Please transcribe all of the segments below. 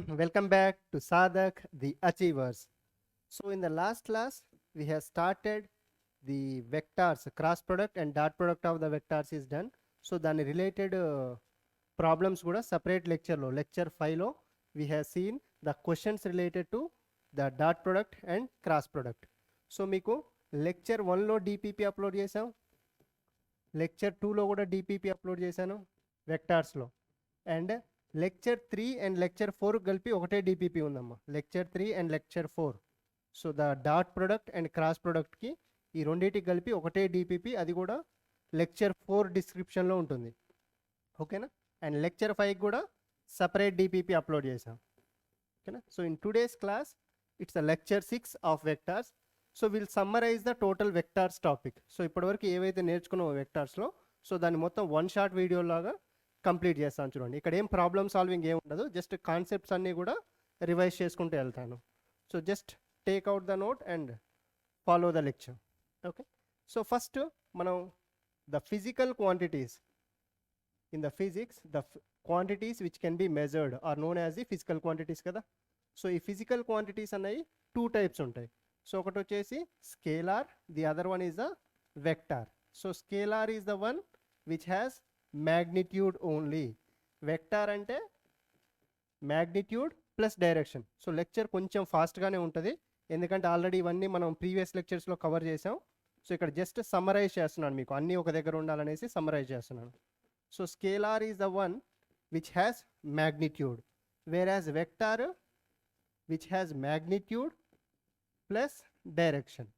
Welcome back to Sadak the Achievers. So in the last class we have started the vectors, cross product and dot product of the vectors is done. So then related problems kuda separate lecture lo lecture 5 lo we have seen the questions related to the dot product and cross product. So మీకు lecture 1లో DPP upload చేసాం, lecture 2లో కూడా DPP upload చేశాను వెక్టార్స్లో, and lecture 3 and lecture 4 కలిపి ఒకటే DPP ఉందమ్మా, lecture 3 and lecture 4. So the dot product and cross ప్రొడక్ట్కి ఈ రెండింటికి కలిపి ఒకటే డిపిపి, అది కూడా లెక్చర్ 4 డిస్క్రిప్షన్లో ఉంటుంది, ఓకేనా. అండ్ లెక్చర్ 5 కూడా సపరేట్ డిపిపి అప్లోడ్ చేసాం, ఓకేనా. So in today's class it's a lecture 6 of vectors. So will summarise the total vectors topic. So ఇప్పటివరకు ఏవైతే నేర్చుకున్నామో వెక్టార్స్లో, సో దాన్ని మొత్తం వన్ షార్ట్ వీడియో లాగా కంప్లీట్ చేస్తాను. చూడండి, ఇక్కడ ఏం ప్రాబ్లమ్ సాల్వింగ్ ఏం ఉండదు, జస్ట్ కాన్సెప్ట్స్ అన్నీ కూడా రివైజ్ చేసుకుంటూ వెళ్తాను. So just take out the note and follow the lecture, okay. So first మనం the physical quantities in the physics, the quantities which can be measured are known as the physical quantities కదా. So ఈ physical quantities అనేవి 2 types ఉంటాయి. So ఒకటి వచ్చేసి scalar, the other one is the vector. So scalar is the one which has magnitude only. Vector అంటే magnitude plus direction. So lecture కొంచెం ఫాస్ట్గానే ఉంటుంది, ఎందుకంటే ఆల్రెడీ ఇవన్నీ మనం ప్రీవియస్ లెక్చర్స్లో కవర్ చేసాం. సో ఇక్కడ జస్ట్ సమ్మరైజ్ చేస్తున్నాను, మీకు అన్నీ ఒక దగ్గర ఉండాలనేసి సమ్మరైజ్ చేస్తున్నాను. So scalar is the one which has magnitude, whereas vector which has magnitude plus direction.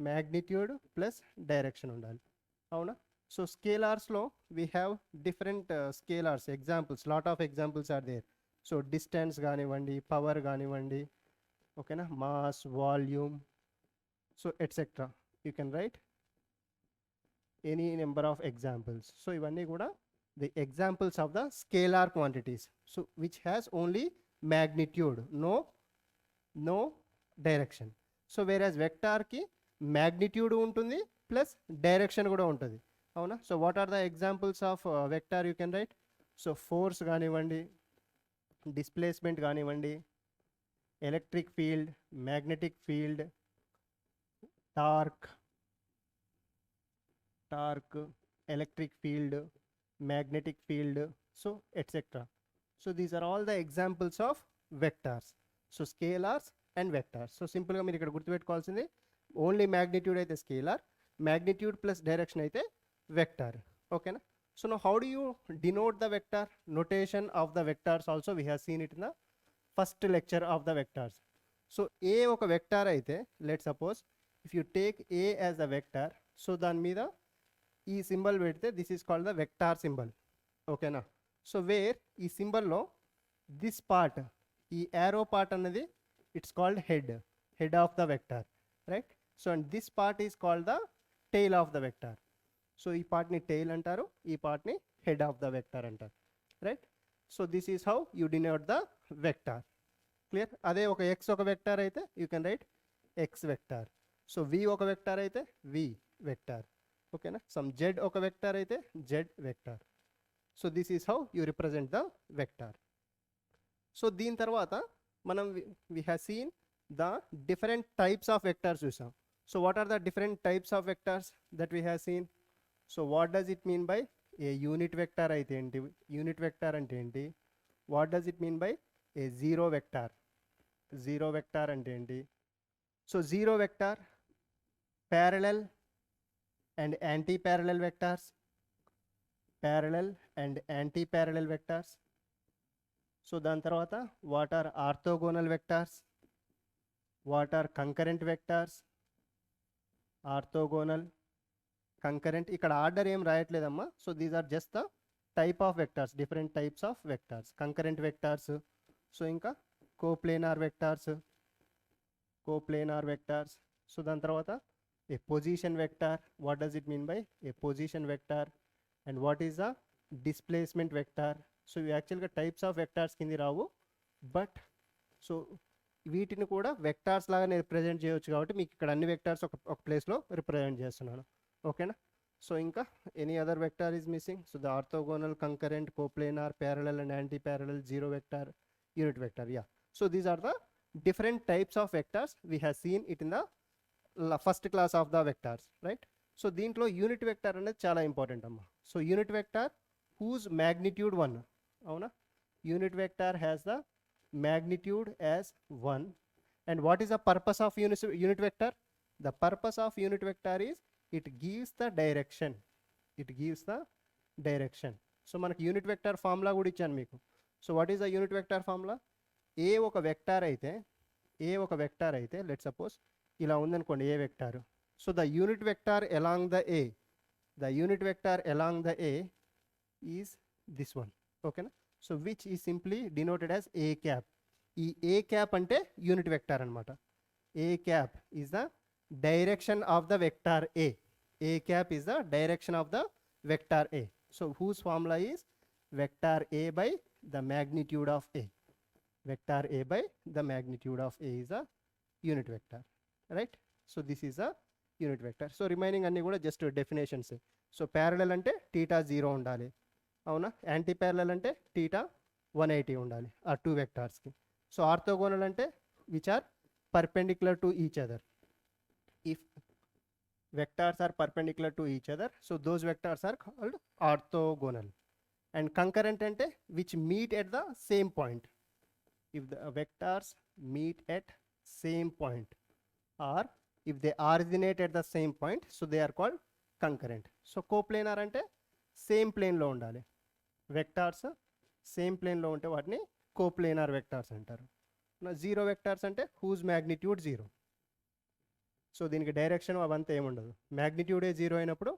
Magnitude plus direction ఉండాలి, అవునా. సో స్కేలార్స్లో we have different scalars examples, lot of examples are there. So distance కానివ్వండి, power కానివ్వండి, ఓకేనా, mass, volume, so etcetera. You can write any number of examples. So ఇవన్నీ కూడా the examples of the scalar quantities, so which has only magnitude, no direction. So whereas వెక్టార్కి magnitude ఉంటుంది plus direction కూడా ఉంటుంది, అవునా. So what are the examples of vector you can write. So force కానివ్వండి, displacement కానివ్వండి, electric field, magnetic field, torque, electric field, magnetic field, so etcetera. So these are all the examples of vectors. So scalars and vectors. So సింపుల్గా మీరు ఇక్కడ గుర్తుపెట్టుకోవాల్సింది, only magnitude అయితే scalar, magnitude plus direction అయితే vector, ఓకేనా. So no how do you denote the vector, notation of the vectors also we have seen it in the first lecture of the vectors. So A ఒక vector అయితే, let suppose if you take A as the vector, so దాని మీద ఈ symbol పెడితే this is called the vector symbol, ఓకేనా. So where ఈ సింబల్లో this part, ఈ యారో పార్ట్ అన్నది it's called head of the vector, right. So and this part is called the tail of the vector. So ee part ni tail antaru, ee part ni head of the vector antaru, right. So this is how you denote the vector, clear. ade oka x oka vector aithe you can write x vector. So v oka vector aithe v vector, okay na. Some z oka vector aithe z vector. So this is how you represent the vector. So దీని తర్వాత మనం we have seen the different types of vectors చూసాం. So what are the different types of vectors that we have seen? So what does it mean by a unit vector అయితే ఏంటి, unit vector అంటే ఏంటి, what does it mean by a zero vector, zero vector అంటే ఏంటి. So zero vector, parallel and anti-parallel vectors, parallel and anti-parallel vectors. So దాని తర్వాత what are orthogonal vectors, what are concurrent vectors, orthogonal, concurrent. ఇక్కడ order ఏం రాయట్లేదమ్మా. So these are just the type of vectors, different types of vectors, concurrent vectors. So ఇంకా coplanar vectors, so దాని తర్వాత a position vector, what does it mean by a position vector, and what is the displacement vector. So ఇవి యాక్చువల్గా types of vectors కింద రావు, but so వీటిని కూడా vectors లాగా నేను రిప్రజెంట్ చేయవచ్చు, కాబట్టి మీకు ఇక్కడ అన్ని వెక్టార్స్ ఒక ప్లేస్లో రిప్రజెంట్ చేస్తున్నాను, ఓకేనా. సో ఇంకా any other vector is missing. So the orthogonal, concurrent, coplanar, parallel and anti parallel, zero vector, unit vector. Yeah, so these are the different types of vectors. We have seen it in the first class of the vectors, right? So దీంట్లో unit vector అనేది చాలా important అమ్మా. So unit vector whose magnitude 1, అవునా, unit vector has the magnitude as 1. And what is the purpose of unit vector? The purpose of unit vector is it gives the direction. It gives the direction. So మనకి unit vector formula కూడా ఇచ్చాను మీకు. So what is the unit vector formula? A ఒక vector అయితే let suppose ఇలా ఉందనుకోండి A vector. So the unit vector along the A is this one. ఓకేనా? So which is simply denoted as A cap. ఈ A cap అంటే unit vector అనమాట. A cap is the direction of the vector A. A cap is the direction of the vector A. So whose formula is vector A by the magnitude of A. Vector A by the magnitude of A is a unit vector, right? So this is a unit vector. So remaining అన్ని కూడా just definitions. So parallel అంటే theta 0 ఉండాలి, అవునా? Anti parallel అంటే theta 180 ఉండాలి ఆ two వెక్టార్స్కి. So orthogonal అంటే which are perpendicular to each other. If vectors are perpendicular to each other, so those vectors are called orthogonal. And concurrent ante which meet at the same point. If the vectors meet at same point, or if they originate at the same point, so they are called concurrent. So coplanar ante same plane lo undali. Vectors same plane lo unte vatni coplanar vectors antaru. Now zero vectors ante whose magnitude 0. So దీనికి direction అవంతా ఏముండదు. మ్యాగ్నిట్యూడే 0 అయినప్పుడు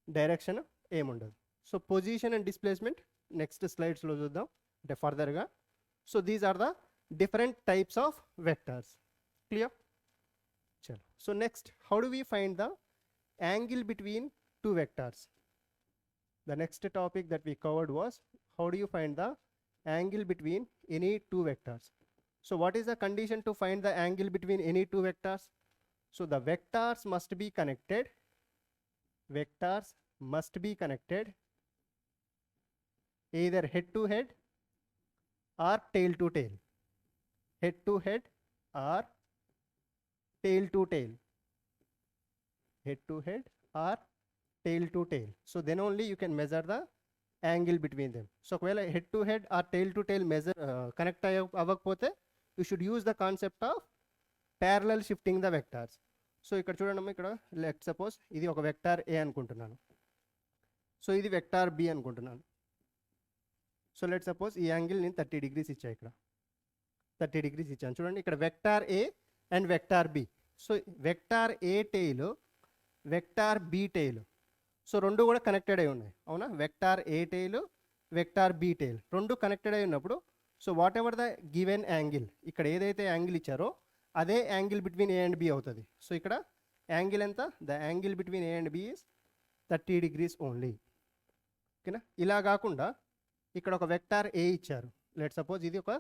direction ఏముండదు. So position and displacement next స్లైడ్స్లో చూద్దాం అంటే ఫర్దర్గా. So these are the different types of vectors. Clear? చలో. So next how do we find the angle between two vectors. The next topic that we covered was how do you find the angle between any two vectors. So what is the condition to find the angle between any two vectors? So the vectors must be connected. Vectors must be connected either head to head or tail to tail. Head to head or tail to tail. Head to head or tail to tail. So then only you can measure the angle between them. So ఒకవేళ head to head or tail to tail measure connect అవ్వకపోతే you should use the concept of parallel shifting the vectors. So ఇక్కడ చూడండి, ఇక్కడ let suppose ఇది ఒక vector ఏ అనుకుంటున్నాను, so ఇది vector B అనుకుంటున్నాను. సో లెట్ సపోజ్ ఈ యాంగిల్ నేను 30 degrees ఇచ్చా, ఇక్కడ 30 degrees ఇచ్చాను. చూడండి ఇక్కడ vector A and vector B. So vector A tail, vector B tail, so రెండు కూడా కనెక్టెడ్ అయి ఉన్నాయి, అవునా? Vector A tail, vector B tail రెండు కనెక్టెడ్ అయి ఉన్నప్పుడు so whatever the given angle, ఇక్కడ ఏదైతే యాంగిల్ ఇచ్చారో అదే angle between A and B అవుతుంది. సో ఇక్కడ యాంగిల్ ఎంత? The angle between A and B is 30 degrees only. ఓకేనా? ఇలా కాకుండా ఇక్కడ ఒక వెక్టార్ ఏ ఇచ్చారు, లెట్ సపోజ్ ఇది ఒక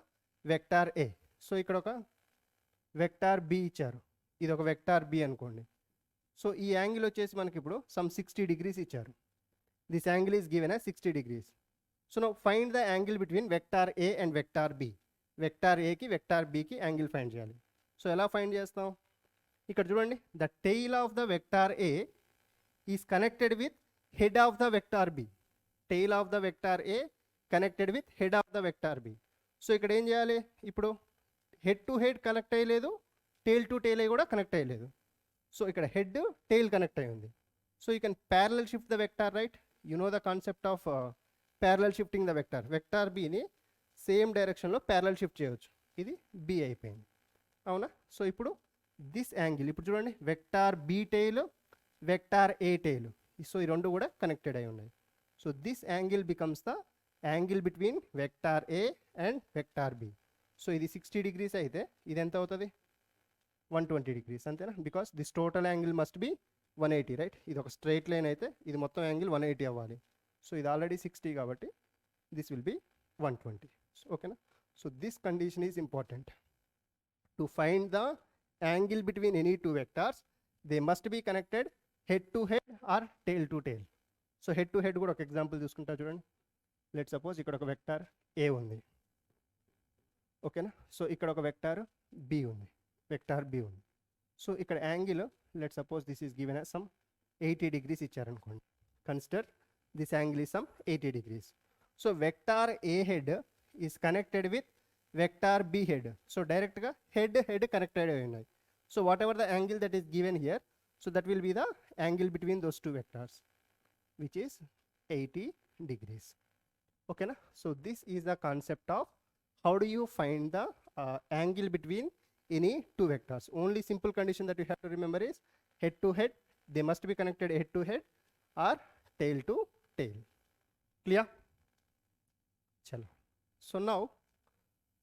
వెక్టార్ ఏ. సో ఇక్కడ ఒక వెక్టార్ బి ఇచ్చారు, ఇది ఒక వెక్టార్ బి అనుకోండి. సో ఈ యాంగిల్ వచ్చేసి మనకి ఇప్పుడు సమ్ 60 degrees ఇచ్చారు. This angle is given as 60 degrees. So now find the angle between vector A and vector B. Vector ఏకి వెక్టార్ బికి యాంగిల్ ఫైండ్ చేయాలి. సో ఎలా ఫైండ్ చేస్తాం? ఇక్కడ చూడండి, the tail of the vector A is connected with head of the vector B. Tail of the vector A connected with head of the vector B. So ఇక్కడ ఏం చేయాలి? ఇప్పుడు head to head connect అయ్యలేదు, tail to tail కూడా connect అయ్యలేదు. So ఇక్కడ head tail connect అయ్యి ఉంది. So you can parallel shift the vector, right? You know the concept of parallel shifting the vector. Vector బిని సేమ్ డైరెక్షన్లో parallel shift చేయవచ్చు. ఇది బి అయిపోయింది, అవునా? సో ఇప్పుడు దిస్ యాంగిల్, ఇప్పుడు చూడండి vector B tail, vector A tail, so ఈ రెండు కూడా కనెక్టెడ్ అయి ఉన్నాయి. So this angle becomes the angle between vector A and vector B. So ఇది 60 degrees అయితే ఇది ఎంత అవుతుంది? 120 degrees, అంతేనా? Because this total angle must be 180, right? ఇది ఒక స్ట్రైట్ లైన్ అయితే ఇది మొత్తం యాంగిల్ 180 అవ్వాలి. సో ఇది ఆల్రెడీ 60 కాబట్టి దిస్ విల్ బి 120. ఓకేనా? So this condition is important. To find the angle between any two vectors, they must be connected head to head or tail to tail. So head to head కూడా ఒక example చూసుకుంటా చూడండి. Let suppose ఇక్కడ ఒక vector A ఉంది, ఓకేనా. So ఇక్కడ ఒక వెక్టార్ బి ఉంది, వెక్టార్ బి ఉంది. సో ఇక్కడ angle let suppose this is given some 80 degrees ఇచ్చారనుకోండి. Consider this angle is some 80 degrees. So vector A head is connected with vector B head. So డైరెక్ట్గా head connected అయి ఉన్నాయి. So whatever the angle that is given here, so that will be the angle between those two vectors which is 80 degrees. ఓకేనా. So this is the concept of how do you find the angle between any two vectors. Only simple condition that you have to remember is head to head, they must be connected head to head or tail to tail. Clear? Chalo. So now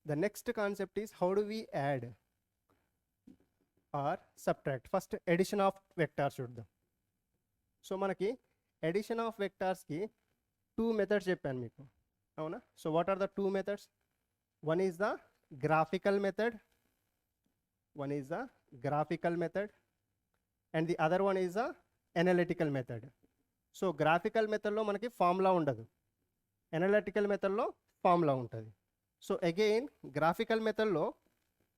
the next concept is how do we add or subtract. First addition of vectors చూద్దాం. So మనకి addition of vectors కి two methods చెప్పాను మీకు, అవునా. So what are the two methods? One is the graphical method, one is the graphical method, and the other one is the analytical method. So graphical method లో మనకి formula ఉండదు, analytical మెథడ్లో formula ఉంటుంది. So again graphical మెథడ్లో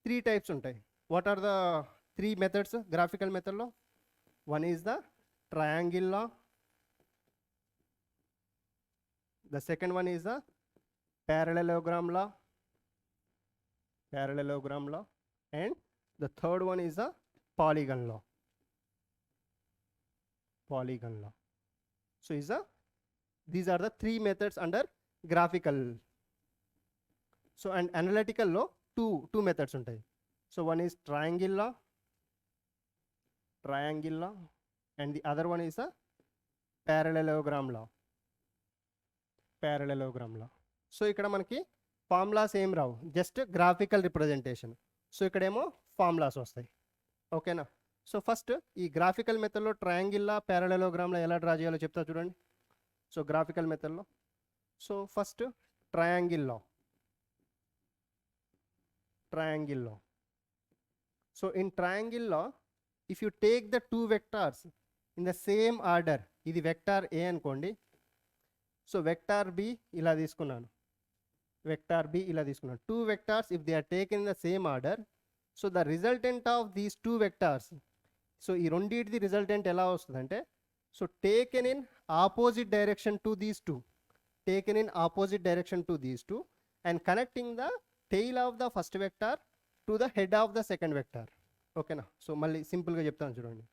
3 types ఉంటాయి. What are the 3 methods graphical మెథడ్లో? One is the triangle law, the second one is the parallelogram law, and the third one is the polygon law. So these are the 3 methods under graphical. So and analytical law two methods ఉంటాయి. So one is triangle law, and the other one is the parallelogram law. So ఇక్కడ మనకి formulas ఏం రావు, just graphical representation. So ఇక్కడేమో formulas వస్తాయి. ఓకేనా. So first ఈ graphical మెథడ్లో ట్రయాంగిల్లా ప్యారలెలోగ్రామ్లా ఎలా డ్రా చేయాలో చెప్తా చూడండి. సో గ్రాఫికల్ మెథడ్లో so first triangle law. So in triangle law if you take the 2 vectors in the same order, ఇది వెక్టార్ ఏ అనుకోండి. సో వెక్టార్ బి ఇలా తీసుకున్నాను, two vectors if they are taken in the same order, so the resultant of these 2 vectors, so ఈ రెండింటిది resultant ఎలా వస్తుందంటే, so taken in opposite direction to these two, and connecting the tail of the first vector to the head of the second vector. ఓకేనా. So మళ్ళీ సింపుల్గా చెప్తాను చూడండి.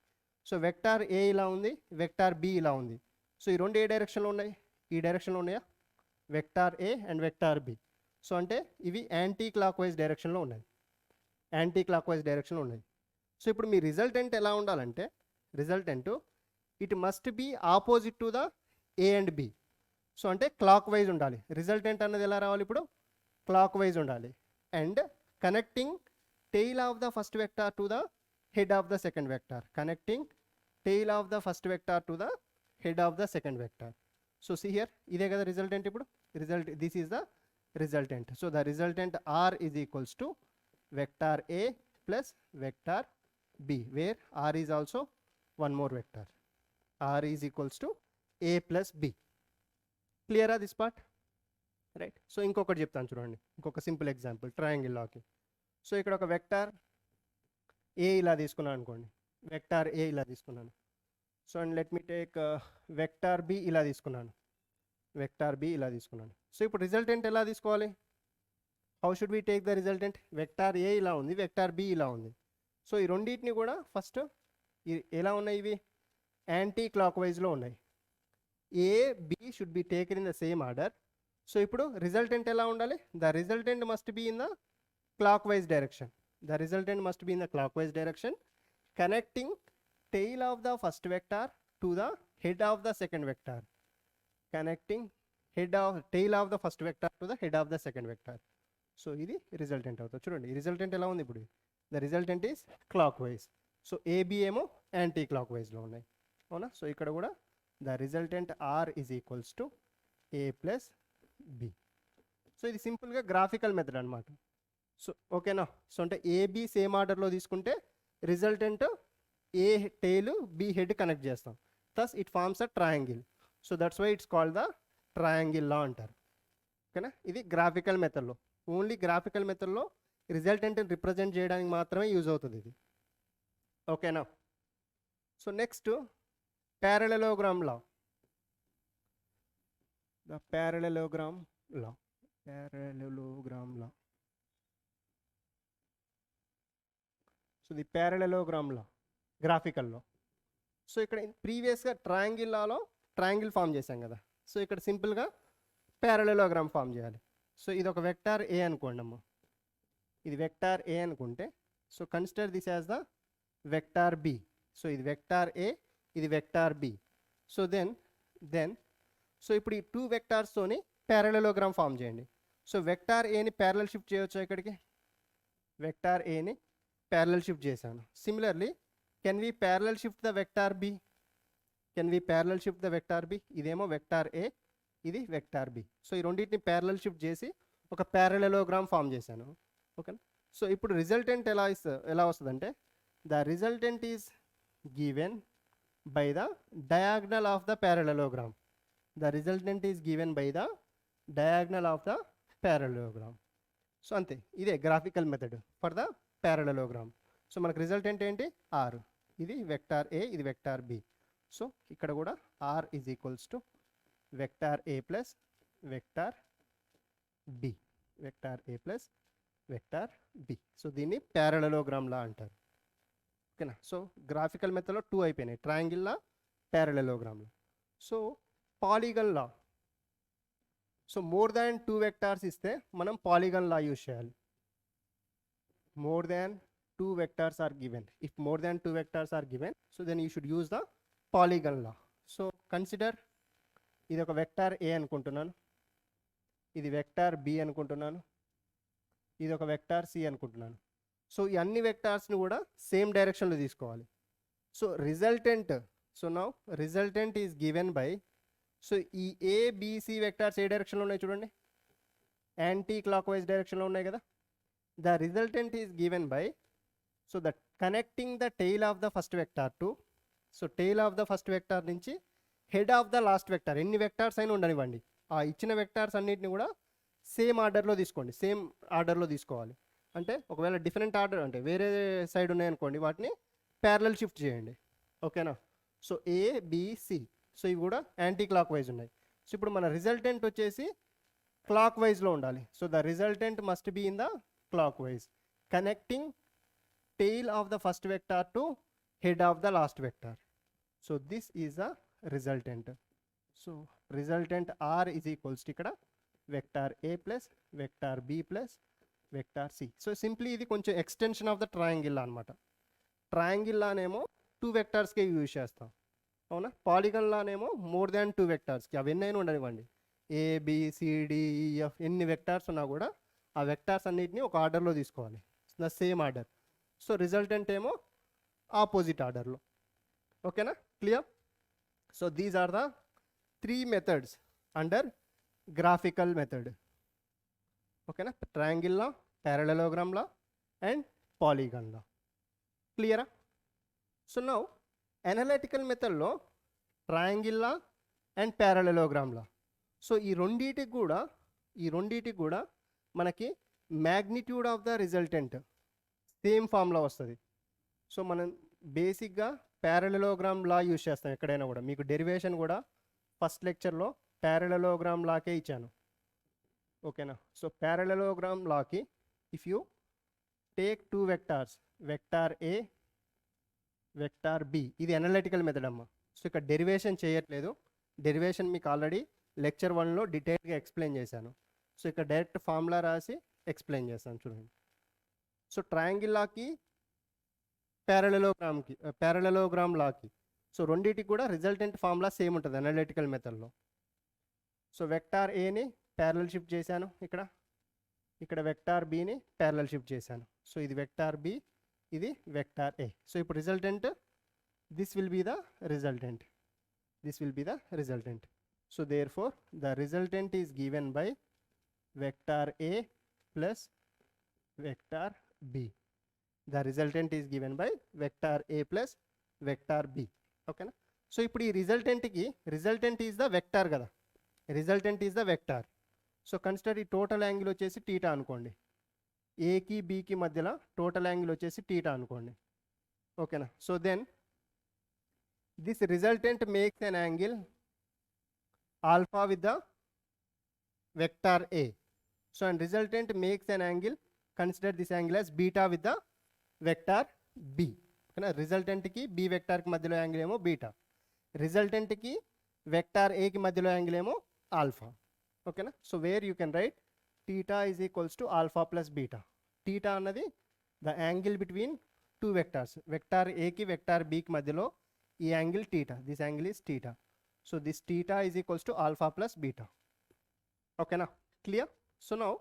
So vector A ఇలా ఉంది, వెక్టార్ బి ఇలా ఉంది. సో ఈ రెండు ఏ డైరెక్షన్లో ఉన్నాయి? ఈ డైరెక్షన్లో ఉన్నాయా? Vector A and vector B. So అంటే ఇవి యాంటీ క్లాక్ వైజ్ డైరెక్షన్లో ఉన్నాయి. సో ఇప్పుడు మీ రిజల్టెంట్ ఎలా ఉండాలంటే, resultant it must be opposite to the A and B. So అంటే క్లాక్ వైజ్ ఉండాలి. రిజల్టెంట్ అన్నది ఎలా రావాలి ఇప్పుడు? క్లాక్ వైజ్ ఉండాలి. And connecting tail of the first vector to the head of the second vector. So see here, ఇదే కదా resultant. ఇప్పుడు this is the resultant. So the resultant R is equals to vector A plus vector B, where R is also one more vector. R is equals to A plus B. క్లియరా this part? Right. So ఇంకొకటి చెప్తాను చూడండి, ఇంకొక simple example triangle లాకి. So ఇక్కడ ఒక vector A ఇలా తీసుకున్నాను అనుకోండి, so and let me take vector B ఇలా తీసుకున్నాను. సో ఇప్పుడు రిజల్టెంట్ ఎలా తీసుకోవాలి? How should we take the resultant? Vector A ఇలా ఉంది, వెక్టార్ బి ఇలా ఉంది. సో ఈ రెండింటిని కూడా ఫస్ట్ ఎలా ఉన్నాయి? ఇవి యాంటీ క్లాక్ వైజ్లో ఉన్నాయి. A B should be taken in the same order. So ఇప్పుడు రిజల్టెంట్ ఎలా ఉండాలి? The resultant must be in the clock wise direction. Connecting tail of the first vector to the head of the second vector. So ఇది resultant అవుతుంది. చూడండి ఈ resultant ఎలా ఉంది ఇప్పుడు? The resultant is clock wise. So AB ఏమో anti clock వైజ్లో ఉన్నాయి, అవునా. సో ఇక్కడ కూడా the resultant R is equals to A plus B. So ఇది సింపుల్గా గ్రాఫికల్ మెథడ్ అనమాట. సో ఓకేనా. సో అంటే ఏబి సేమ్ ఆర్డర్లో తీసుకుంటే resultant A tail B head connect చేస్తాం, thus it forms a triangle. So that's why it's called the triangle law అంటారు. ఓకేనా. ఇది గ్రాఫికల్ మెథడ్లో. ఓన్లీ గ్రాఫికల్ మెథడ్లో రిజల్టెంట్ని రిప్రజెంట్ చేయడానికి మాత్రమే యూజ్ అవుతుంది ఇది. ఓకేనా? So next parallelogram law. The parallelogram law. Parallelogram law. So the parallelogram law, graphical law. So ఇక్కడ ప్రీవియస్గా ట్రయాంగిల్ లాలో ట్రయాంగిల్ ఫామ్ చేసాం కదా. సో ఇక్కడ సింపుల్గా ప్యారలెలోగ్రామ్ ఫామ్ చేయాలి. సో ఇది ఒక వెక్టార్ ఏ అనుకోండి అమ్మ, ఇది వెక్టార్ ఏ అనుకుంటే, so consider this as the vector B. So ఇది వెక్టార్ ఏ, ఇది vector B. So then so ఇప్పుడు ఈ టూ వెక్టార్స్తోని ప్యారలెలోగ్రామ్ ఫామ్ చేయండి. సో వెక్టార్ ఏని ప్యారలల్ షిఫ్ట్ చేయొచ్చు, ఇక్కడికి వెక్టార్ ఏని ప్యారలల్ షిఫ్ట్ చేశాను. Similarly can we parallel shift the vector B? Can we parallel shift the vector B? ఇదేమో వెక్టార్ ఏ, ఇది వెక్టార్ బి. సో ఈ రెండింటిని ప్యారలల్ షిఫ్ట్ చేసి ఒక ప్యారలెలోగ్రామ్ ఫామ్ చేశాను. ఓకేనా? సో ఇప్పుడు రిజల్టెంట్ ఎలా వస్తుందంటే, the resultant is given by the diagonal of the parallelogram. The resultant is given by the diagonal of the parallelogram. So అంతే, ఇదే graphical method for the parallelogram. So మనకు రిజల్టెంట్ ఏంటి? R. ఇది vector A, ఇది vector B. So ఇక్కడ కూడా R is equals to vector A plus vector B, vector A plus vector B. So దీన్ని parallelogram లా అంటారు. ఓకేనా? సో గ్రాఫికల్ మెథడ్లో 2 అయిపోయినాయి, triangle law, parallelogram law. So polygon లా. సో మోర్ దాన్ 2 వెక్టార్స్ ఇస్తే మనం polygon లా use చేయాలి. More than 2 vectors are given. If more than 2 vectors are given, so then you should use the polygon law. So consider ఇది ఒక vector ఏ అనుకుంటున్నాను, ఇది vector B అనుకుంటున్నాను, ఇది ఒక వెక్టార్ సి అనుకుంటున్నాను. సో ఈ అన్ని వెక్టార్స్ని కూడా సేమ్ డైరెక్షన్లో తీసుకోవాలి. So resultant, so now resultant is given by, so ఈ ఏబిసి వెక్టార్స్ ఏ డైరెక్షన్లో ఉన్నాయి చూడండి, యాంటీ క్లాక్ వైజ్ డైరెక్షన్లో ఉన్నాయి కదా. The resultant is given by, so that connecting the tail of the first vector to, so tail of the first vector నుంచి head of the last vector, ఎన్ని vectors అయినా ఉండనివ్వండి, ఆ ఇచ్చిన వెక్టార్స్ అన్నిటిని కూడా సేమ్ ఆర్డర్లో తీసుకోండి, సేమ్ ఆర్డర్లో తీసుకోవాలి. అంటే ఒకవేళ డిఫరెంట్ ఆర్డర్ అంటే వేరే సైడ్ ఉన్నాయనుకోండి, వాటిని ప్యారలల్ షిఫ్ట్ చేయండి. ఓకేనా? సో ఏబిసి, సో ఇవి కూడా యాంటీ క్లాక్ వైజ్ ఉన్నాయి. సో ఇప్పుడు మన రిజల్టెంట్ వచ్చేసి క్లాక్ వైజ్లో ఉండాలి. So the resultant must be in the clock wise, connecting tail of the first vector to head of the last vector. So this is the resultant. So resultant R is equals to ikkada vector A plus vector B plus vector C. So simply ఇది కొంచెం extension of the triangle అనమాట. Triangle లానేమో 2 వెక్టార్స్కే use చేస్తాం, అవునా? Polygon లానేమో more than 2 వెక్టార్స్కి, అవి ఎన్నైనా ఉండనివ్వండి, ABCDEF ఎన్ని vectors ఉన్నా కూడా ఆ వెక్టార్స్ అన్నిటిని ఒక ఆర్డర్లో తీసుకోవాలి, the same order. So resultant ఏమో ఆపోజిట్ ఆర్డర్లో. ఓకేనా? Clear? So these are the 3 methods under graphical method. ఓకేనా? Triangle law, parallelogram law and polygon law. క్లియరా? సో నౌ అనలిటికల్ మెథడ్లో triangle law and parallelogram law. So ఈ రెండింటికి కూడా మనకి magnitude of the resultant same ఫామ్లో వస్తుంది. సో మనం బేసిక్గా ప్యారలెలోగ్రామ్ లా యూజ్ చేస్తాం ఎక్కడైనా కూడా. మీకు డెరివేషన్ కూడా ఫస్ట్ లెక్చర్లో ప్యారలెలోగ్రామ్ లాకే ఇచ్చాను. ఓకేనా? సో ప్యారలెలోగ్రామ్ లాకి if you take 2 vectors, vector A, vector B, ఇది అనలిటికల్ మెథడ్ అమ్మ. సో ఇక్కడ డెరివేషన్ చేయట్లేదు, డెరివేషన్ మీకు ఆల్రెడీ లెక్చర్ 1లో డీటెయిల్గా ఎక్స్ప్లెయిన్ చేశాను. సో ఇక్కడ డైరెక్ట్ ఫార్ములా రాసి ఎక్స్ప్లెయిన్ చేస్తాను చూడండి. సో ట్రయాంగిల్ లాకి, ప్యారలెలోగ్రామ్ లాకి, సో రెండింటికి కూడా రిజల్టెంట్ ఫార్ములా సేమ్ ఉంటుంది అనలిటికల్ మెథడ్లో. సో వెక్టార్ ఏని ప్యారలల్ షిఫ్ట్ చేశాను, ఇక్కడ వెక్టార్ బిని ప్యారలల్ షిఫ్ట్ చేశాను. సో ఇది వెక్టార్ బి, ఇది వెక్టార్ ఏ. సో ఇప్పుడు resultant, this will be the resultant, this will be the resultant. So therefore the resultant is given by vector A plus vector B. The resultant is given by vector A plus vector B. ఓకేనా? So ఇప్పుడు ఈ రిజల్టెంట్కి, resultant is the vector కదా, resultant is the vector. So consider ఈ total angle వచ్చేసి theta అనుకోండి, ఏకి బీకి మధ్యలో టోటల్ యాంగిల్ వచ్చేసి టీటా అనుకోండి, ఓకేనా. So then this resultant makes an angle alpha with the vector A. So and resultant makes an angle, consider this angle as beta with the vector B, ఓకేనా. రిజల్టెంట్కి B వెక్టార్కి మధ్యలో angle ఏమో beta, రిజల్టెంట్కి vector ఏకి మధ్యలో angle ఏమో alpha, ఓకేనా. So where you can write theta is equals to alpha plus beta. Theta అన్నది the angle between two vectors, vector ఏకి వెక్టార్ బికి మధ్యలో ఈ angle theta, this angle is theta. So this theta is equals to alpha plus beta, ఓకేనా, clear. So now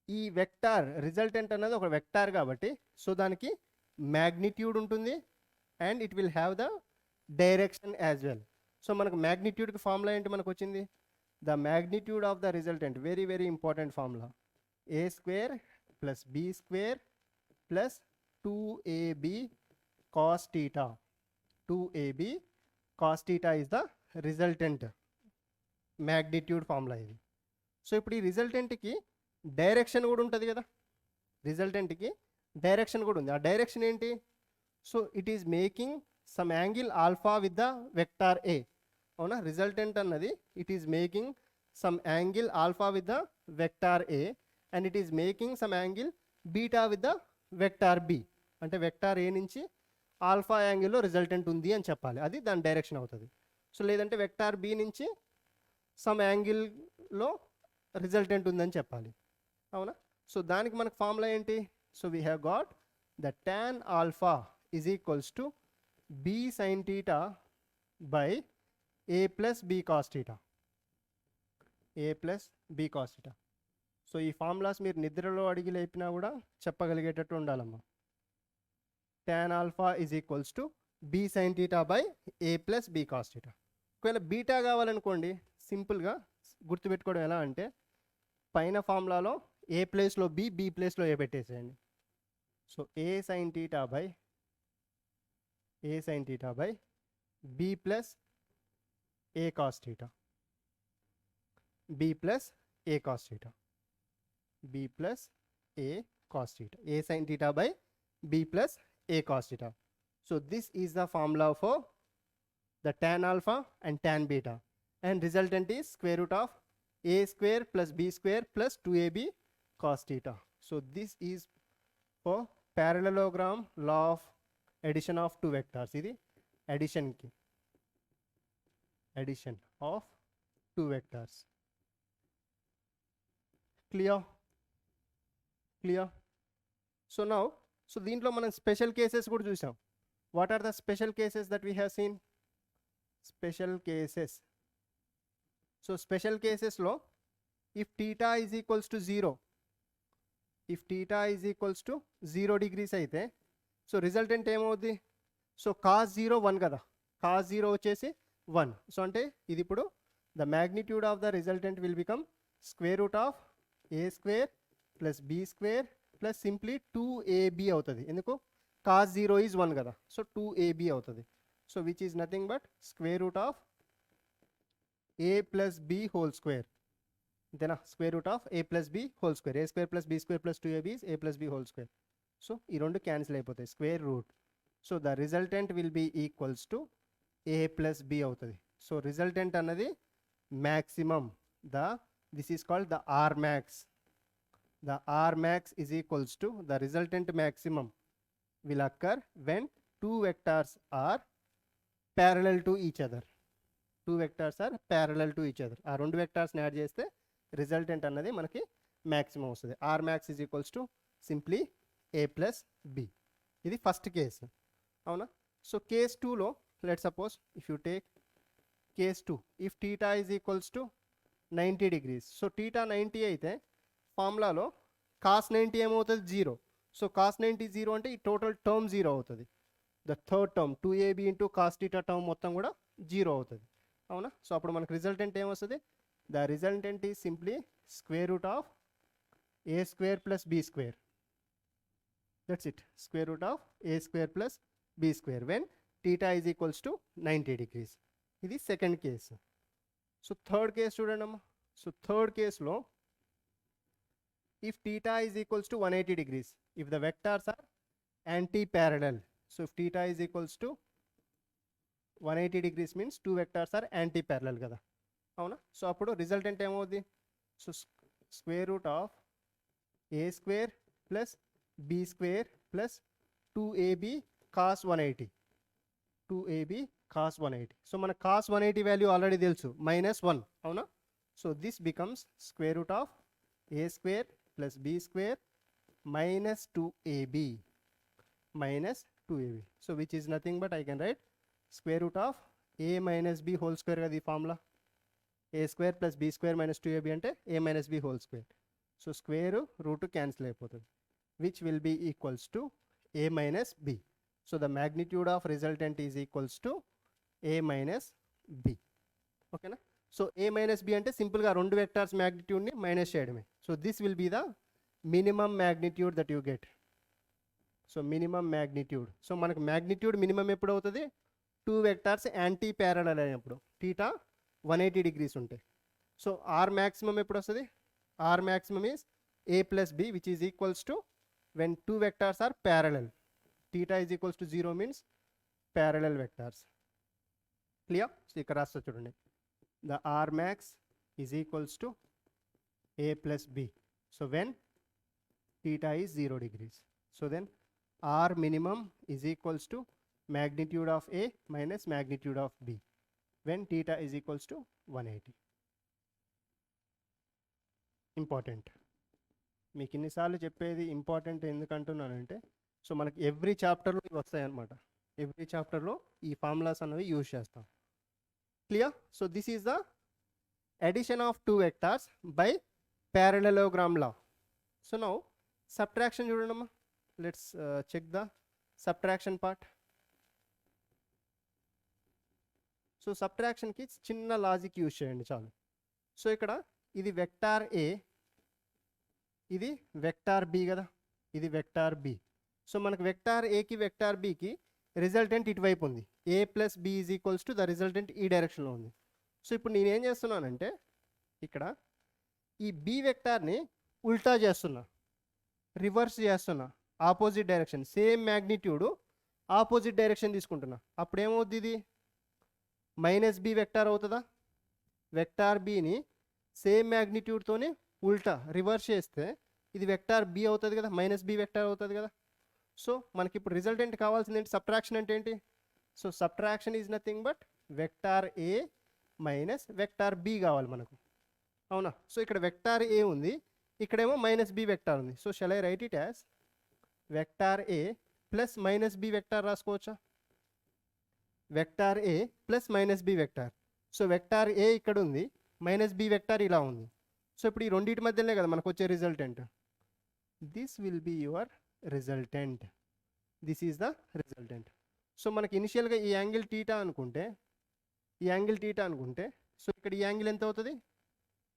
ఈ vector resultant అనేది ఒక vector కాబట్టి సో దానికి మ్యాగ్నిట్యూడ్ ఉంటుంది and it will have the direction as well. So మనకు మ్యాగ్నిట్యూడ్కి formula ఏంటి మనకు వచ్చింది, the magnitude of the resultant, very very important formula, A square plus B square plus 2ab cos theta. 2ab cos theta is the resultant magnitude formula ఇది. So ఇప్పుడు ఈ రిజల్టెంట్కి direction కూడా ఉంటుంది కదా, రిజల్టెంట్కి డైరెక్షన్ కూడా ఉంది. ఆ డైరెక్షన్ ఏంటి, so it is making some angle alpha with the vector A, అవునా. రిజల్టెంట్ అన్నది it is making some angle alpha with the vector A and it is making some angle beta with the vector B. అంటే vector A నుంచి alpha యాంగిల్లో resultant ఉంది అని చెప్పాలి, అది దాని డైరెక్షన్ అవుతుంది. సో లేదంటే వెక్టార్ బి నుంచి సమ్ యాంగిల్లో రిజల్టెంట్ ఉందని చెప్పాలి, అవునా. సో దానికి మనకు ఫార్ములా ఏంటి, so we have got the tan alpha is equals to B sine theta by A plus B cos theta, A plus B cos theta. So ఈ formulas మీరు నిద్రలో అడిగి లేపినా కూడా చెప్పగలిగేటట్టు ఉండాలమ్మా. tan alpha is equals to B sine theta by A plus B cos theta. ఒకవేళ beta కావాలనుకోండి సింపుల్గా గుర్తుపెట్టుకోవడం ఎలా అంటే పైన ఫార్ములాలో ఏ ప్లేస్లో బి, బి ప్లేస్లో ఏ పెట్టేసేయండి. So A sine theta by B plus A cos theta, B plus A cos theta, B plus A cos theta, A sine theta by B plus A cos theta. So this is the formula for the tan alpha and tan beta and resultant is square root of a square plus b square plus 2ab cos theta. So this is for parallelogram law of addition of two vectors. Idi addition ki addition of two vectors. Clear? So now so దీంట్లో మనం special cases కూడా చూసాం. What are the special cases that we have seen? Special cases. So special cases lo if theta is equals to 0, if theta is equals to 0 degrees అయితే so resultant ఏమవుద్ది, so cos 0 1 కదా, cos 0 వచ్చేసి 1. So అంటే ఇది ఇప్పుడు the magnitude of the resultant will become square root of A square plus B square plus simply 2ab అవుతుంది. ఎందుకు cos 0 is 1 కదా, సో 2ab అవుతుంది. So which is nothing but square root of A plus B whole square, అంతేనా. Square root of A plus B whole square, A square plus B square plus 2ab is A plus B whole square. So ఈ రెండు cancel అయిపోతాయి, square root. So the resultant will be equals to A plus B అవుతుంది. So resultant అన్నది maximum, this is called the R max. The R max is equals to the resultant maximum will occur when two vectors are parallel to each other. Two vectors are parallel to each other. ఆ రెండు వెక్టార్స్ని add చేస్తే resultant అన్నది మనకి maximum వస్తుంది. R max is equals to simply A plus B. ఇది first case, అవునా. So case 2లో let suppose if you take case 2, if theta is equals to 90 degrees. So theta 90 అయితే ఫార్ములాలో కాస్ 90 ఏమవుతుంది 0. So cos 90 0 అంటే ఈ total term 0 అవుతుంది. The third term 2ab into cos theta term మొత్తం కూడా 0 అవుతుంది, అవునా. సో అప్పుడు మనకు రిజల్టెంట్ ఏమొస్తుంది, the resultant is simply square root of A square plus B square, that's it, square root of A square plus B square when theta is equals to 90 degrees. ఇది second case. So third case చూడండి అమ్మా. So third కేసులో if theta is equals to 180 degrees, if the vectors are anti-parallel, so if theta is equals to 180 degrees means two vectors are anti-parallel కదా అవునా. So అప్పుడు resultant ఏమవుద్ది, so square root of A square plus B square plus 2ab cos 180, 2ab cos 180. So మన cos 180 value already తెలుసు -1 అవునా. So this becomes square root of A square plus B square minus 2ab minus 2ab. So which is nothing but I can write square root of a minus b whole square కదా ఈ formula. a square plus b square minus 2ab అంటే a minus b whole square. So square root cancel అయిపోతుంది, which will be equals to a minus b. So the magnitude of resultant is equals to a minus b. ఓకేనా. So a minus b అంటే సింపుల్గా రెండు వెక్టార్స్ మ్యాగ్నిట్యూడ్ని minus చేయడమే. So this will be the minimum magnitude that you get. So minimum magnitude. So మనకు magnitude minimum ఎప్పుడు అవుతుంది, టూ వెక్టార్స్ యాంటీ ప్యారలల్ అయినప్పుడు థీటా 180 degrees ఉంటాయి. సో ఆర్ మ్యాక్సిమం ఎప్పుడు వస్తుంది, R maximum is A plus B which is equals to when two vectors are parallel. Theta is equals to 0 means parallel vectors. Clear. So ఇక్కడ రాస్తా చూడండి, the R max is equals to A plus B. So when theta is 0 degrees. So then R minimum is equals to magnitude of A minus magnitude of B when theta is equals to 180. Important. మీకు ఇన్నిసార్లు చెప్పేది important ఎందుకంటున్నానంటే, so మనకి every చాప్టర్లో ఇవి వస్తాయి అన్నమాట. Every చాప్టర్లో ఈ ఫార్ములాస్ అనేవి యూజ్ చేస్తాం. Clear. So this is the addition of two vectors by parallelogram law. So now subtraction చూడండమ్మా, let's check the subtraction part. So సబ్ట్రాక్షన్కి చిన్న లాజిక్ యూజ్ చేయండి చాలు. సో ఇక్కడ ఇది వెక్టార్ ఏ, ఇది వెక్టార్ బి కదా, ఇది వెక్టార్ బి. సో మనకు వెక్టార్ ఏకి వెక్టార్ బికి రిజల్టెంట్ ఇటువైపు ఉంది, A plus B is equals to the resultant ఈ డైరెక్షన్లో ఉంది. సో ఇప్పుడు నేనేం చేస్తున్నానంటే ఇక్కడ ఈ బి వెక్టార్ని ఉల్టా చేస్తున్నా, రివర్స్ చేస్తున్నా, opposite direction, same magnitude opposite direction తీసుకుంటున్నా. అప్పుడు ఏమవుద్ది, ఇది మైనస్ బి వెక్టార్ అవుతుందా. వెక్టార్ బిని సేమ్ మ్యాగ్నిట్యూడ్తోనే ఉల్టా రివర్స్ చేస్తే ఇది వెక్టార్ బి అవుతుంది కదా, మైనస్ బి వెక్టార్ అవుతుంది కదా. సో మనకి ఇప్పుడు రిజల్టెంట్ కావాల్సింది ఏంటి, సబ్ట్రాక్షన్ అంటే ఏంటి. So subtraction is nothing but vector A minus vector B కావాలి మనకు, అవునా. సో ఇక్కడ వెక్టార్ ఏ ఉంది, ఇక్కడేమో మైనస్ బి వెక్టార్ ఉంది. So shall I write it as vector A plus minus B vector రాసుకోవచ్చా, vector A plus minus B vector. So vector A ఇక్కడ ఉంది, మైనస్ బి వెక్టార్ ఇలా ఉంది. సో ఇప్పుడు ఈ రెండింటి మధ్యలోనే కదా మనకు వచ్చే resultant. This will be your resultant, this is the resultant. So మనకి ఇనిషియల్గా ఈ యాంగిల్ టీటా అనుకుంటే, ఈ యాంగిల్ టీటా అనుకుంటే, సో ఇక్కడ ఈ యాంగిల్ ఎంత అవుతుంది,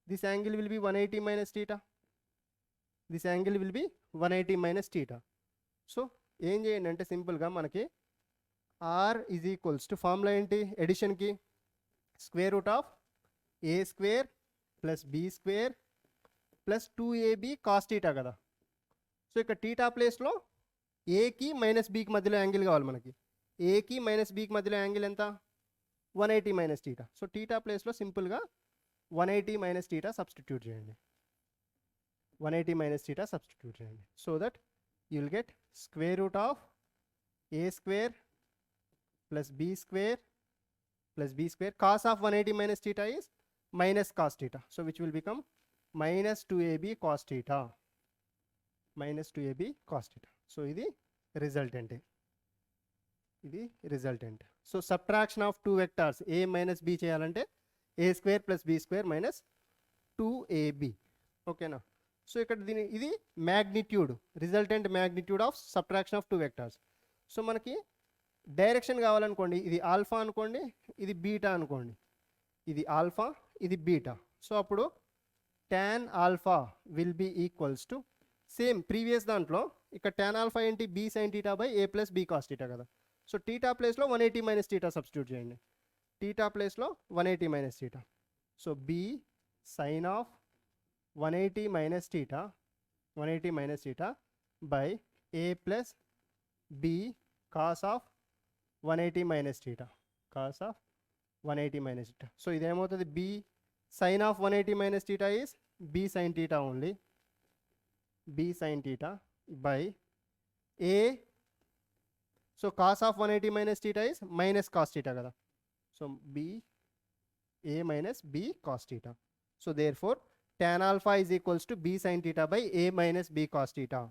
this angle will be 180 minus theta, this angle will be 180 minus theta. So ఏం చేయండి అంటే సింపుల్గా మనకి R is equals to formula ఏంటి ఎడిషన్కి, square root of A square plus B square plus 2ab cos theta కదా. సో ఇక్కడ theta ప్లేస్లో ఏకి మైనస్ బికి మధ్యలో యాంగిల్ కావాలి మనకి, ఏకి మైనస్ బికి మధ్యలో యాంగిల్ ఎంత, 180 మైనస్ టీటా. సో టీటా ప్లేస్లో సింపుల్గా 180 మైనస్ టీటా సబ్స్టిట్యూట్ చేయండి, 180 మైనస్ టీటా సబ్స్టిట్యూట్ చేయండి. So that you will get square root of A square plus B square plus B square cos of 180 minus theta is minus cos theta. So which will become minus 2ab cos theta, minus 2ab cos theta. So ఇది రిజల్టెంటే, ఇది resultant. So subtraction of two vectors A minus B చేయాలంటే A square plus B square minus 2ab. ఓకేనా. So ఇక్కడ దీని ఇది magnitude, resultant magnitude of subtraction of two vectors. So మనకి direction కావాలనుకోండి, ఇది ఆల్ఫా అనుకోండి, ఇది బీటా అనుకోండి, ఇది ఆల్ఫా, ఇది బీటా. సో అప్పుడు tan alpha will be equals to same previous దాంట్లో ఇక్కడ tan ఆల్ఫా ఏంటి, B sine theta by A plus B cos theta కదా. సో టీటా ప్లేస్లో 180 మైనస్ టీటా సబ్స్టిట్యూట్ చేయండి, టీటా ప్లేస్లో 180 minus theta. So B sine of 180 minus theta 180 minus theta by a plus b cos of 180 minus theta, cos of 180 minus theta. So ఇదేమవుతుంది, b sin of 180 minus theta is b sin theta only, b sin theta by a, so cos of 180 minus theta is minus cos theta kada, so b a minus b cos theta. So therefore tan alpha is equals to b sin theta by a minus b cos theta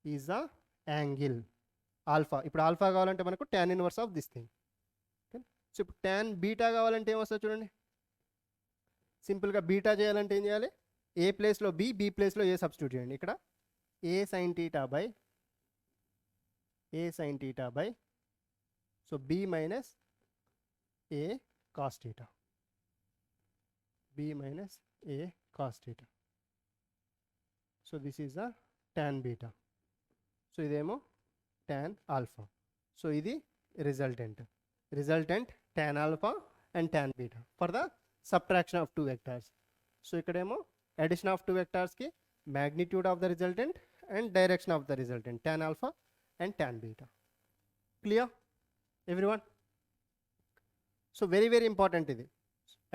is the angle alpha. ఇప్పుడు alpha కావాలంటే మనకు tan inverse of this thing. So ఇప్పుడు tan beta కావాలంటే ఏమొస్తుంది చూడండి, సింపుల్గా beta చేయాలంటే ఏం చేయాలి, ఏ ప్లేస్లో బి, బి ప్లేస్లో ఏ సబ్స్టిట్యూట్ చేయండి. ఇక్కడ A sine theta by so B minus A cos theta, b minus a cos theta. So this is the tan beta. So ఇదేమో tan alpha. So ఇది resultant tan alpha and tan beta for the subtraction of two vectors. So ఇక్కడేమో addition of two vectors కి magnitude of the resultant and direction of the resultant, tan alpha and tan beta. Clear everyone? So very important ఇది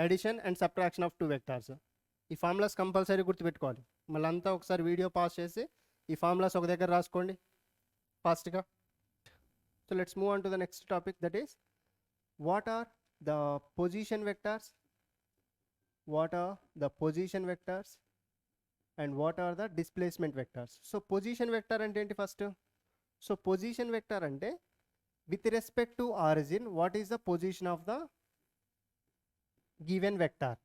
addition and subtraction of two vectors. ఈ formulas compulsory గుర్తుపెట్టుకోవాలి. మళ్ళీ అంతా ఒకసారి video pass చేసి ఈ formulas ఒక దగ్గర రాసుకోండి ఫాస్ట్గా. So let's move on to the next topic, that is what are the position vectors, and what are the displacement vectors. So position vector అంటే ఏంటి ఫస్ట్? సో పొజిషన్ వెక్టార్ అంటే with respect to origin what is the position of the given vector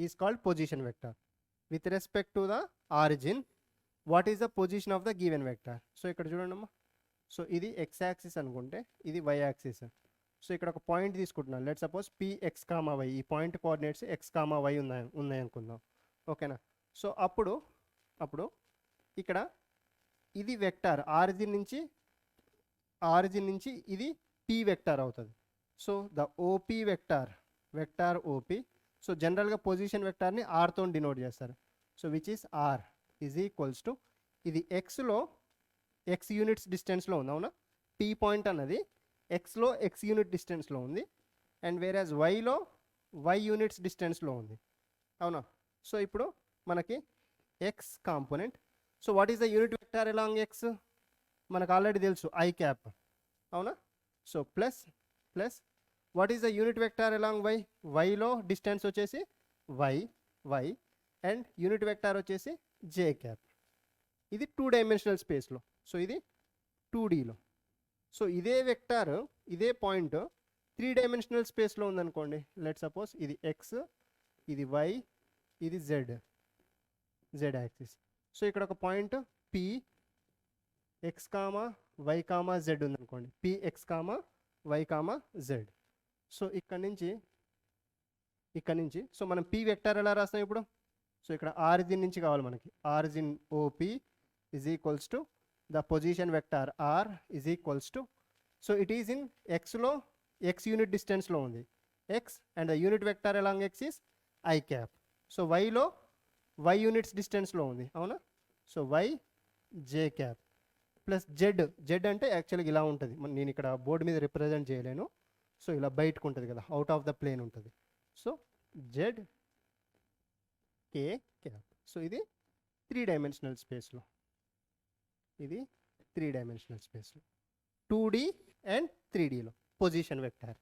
is called position vector. With respect to the origin, what is the position of the given vector? So ఇక్కడ చూడండి అమ్మా, so ఇది x axis అనుకుంటే ఇది y axis. So ఇక్కడ ఒక point తీసుకుంటున్నాను, let suppose px, y, ఈ పాయింట్ కోఆర్డినేట్స్ x, y ఉన్నాయి అనుకుందాం, ఓకేనా. సో అప్పుడు ఇక్కడ ఇది వెక్టార్ ఆరిజిన్ నుంచి ఇది p వెక్టార్ అవుతుంది. So the OP vector OP. So జనరల్గా పొజిషన్ వెక్టార్ని ఆర్తో డినోట్ చేస్తారు. So which is R is equals to, ఇది ఎక్స్లో x యూనిట్స్ డిస్టెన్స్లో ఉంది, అవునా. P పాయింట్ అన్నది ఎక్స్లో x యూనిట్ డిస్టెన్స్లో ఉంది, అండ్ వేరేజ్ వైలో y యూనిట్స్ డిస్టెన్స్లో ఉంది, అవునా. సో ఇప్పుడు మనకి x component, so what is the unit vector along x, మనకు ఆల్రెడీ తెలుసు ఐ క్యాప్, అవునా. So plus what is the unit vector along y, వైలో డిస్టెన్స్ వచ్చేసి y అండ్ యూనిట్ వెక్టార్ వచ్చేసి j క్యాప్. ఇది 2 డైమెన్షనల్ స్పేస్లో, సో ఇది 2Dలో. సో ఇదే వెక్టార్, ఇదే పాయింట్ 3 డైమెన్షనల్ స్పేస్లో ఉందనుకోండి, లెట్ సపోజ్ ఇది x, ఇది y, ఇది z యాక్సిస్. సో ఇక్కడ ఒక point p x, y, z ఉందనుకోండి, px, y, z. సో ఇక్కడ నుంచి సో మనం p వెక్టార్ ఎలా రాస్తాం ఇప్పుడు? సో ఇక్కడ ఆరిజిన్ నుంచి కావాలి మనకి, origin OP is equals to the position vector r is equals to, so it is in ఎక్స్లో x యూనిట్ డిస్టెన్స్లో ఉంది x, and the unit vector along x is I cap. So వైలో y units డిస్టెన్స్లో ఉంది, అవునా. So y j cap plus z అంటే యాక్చువల్గా ఇలా ఉంటుంది, నేను ఇక్కడ బోర్డు మీద రిప్రజెంట్ చేయలేను. సో ఇలా బయటకు ఉంటుంది కదా, అవుట్ ఆఫ్ ద ప్లేన్ ఉంటుంది. So z k cap. So ఇది 3 డైమెన్షనల్ స్పేస్లో, 2D అండ్ 3Dలో position vector.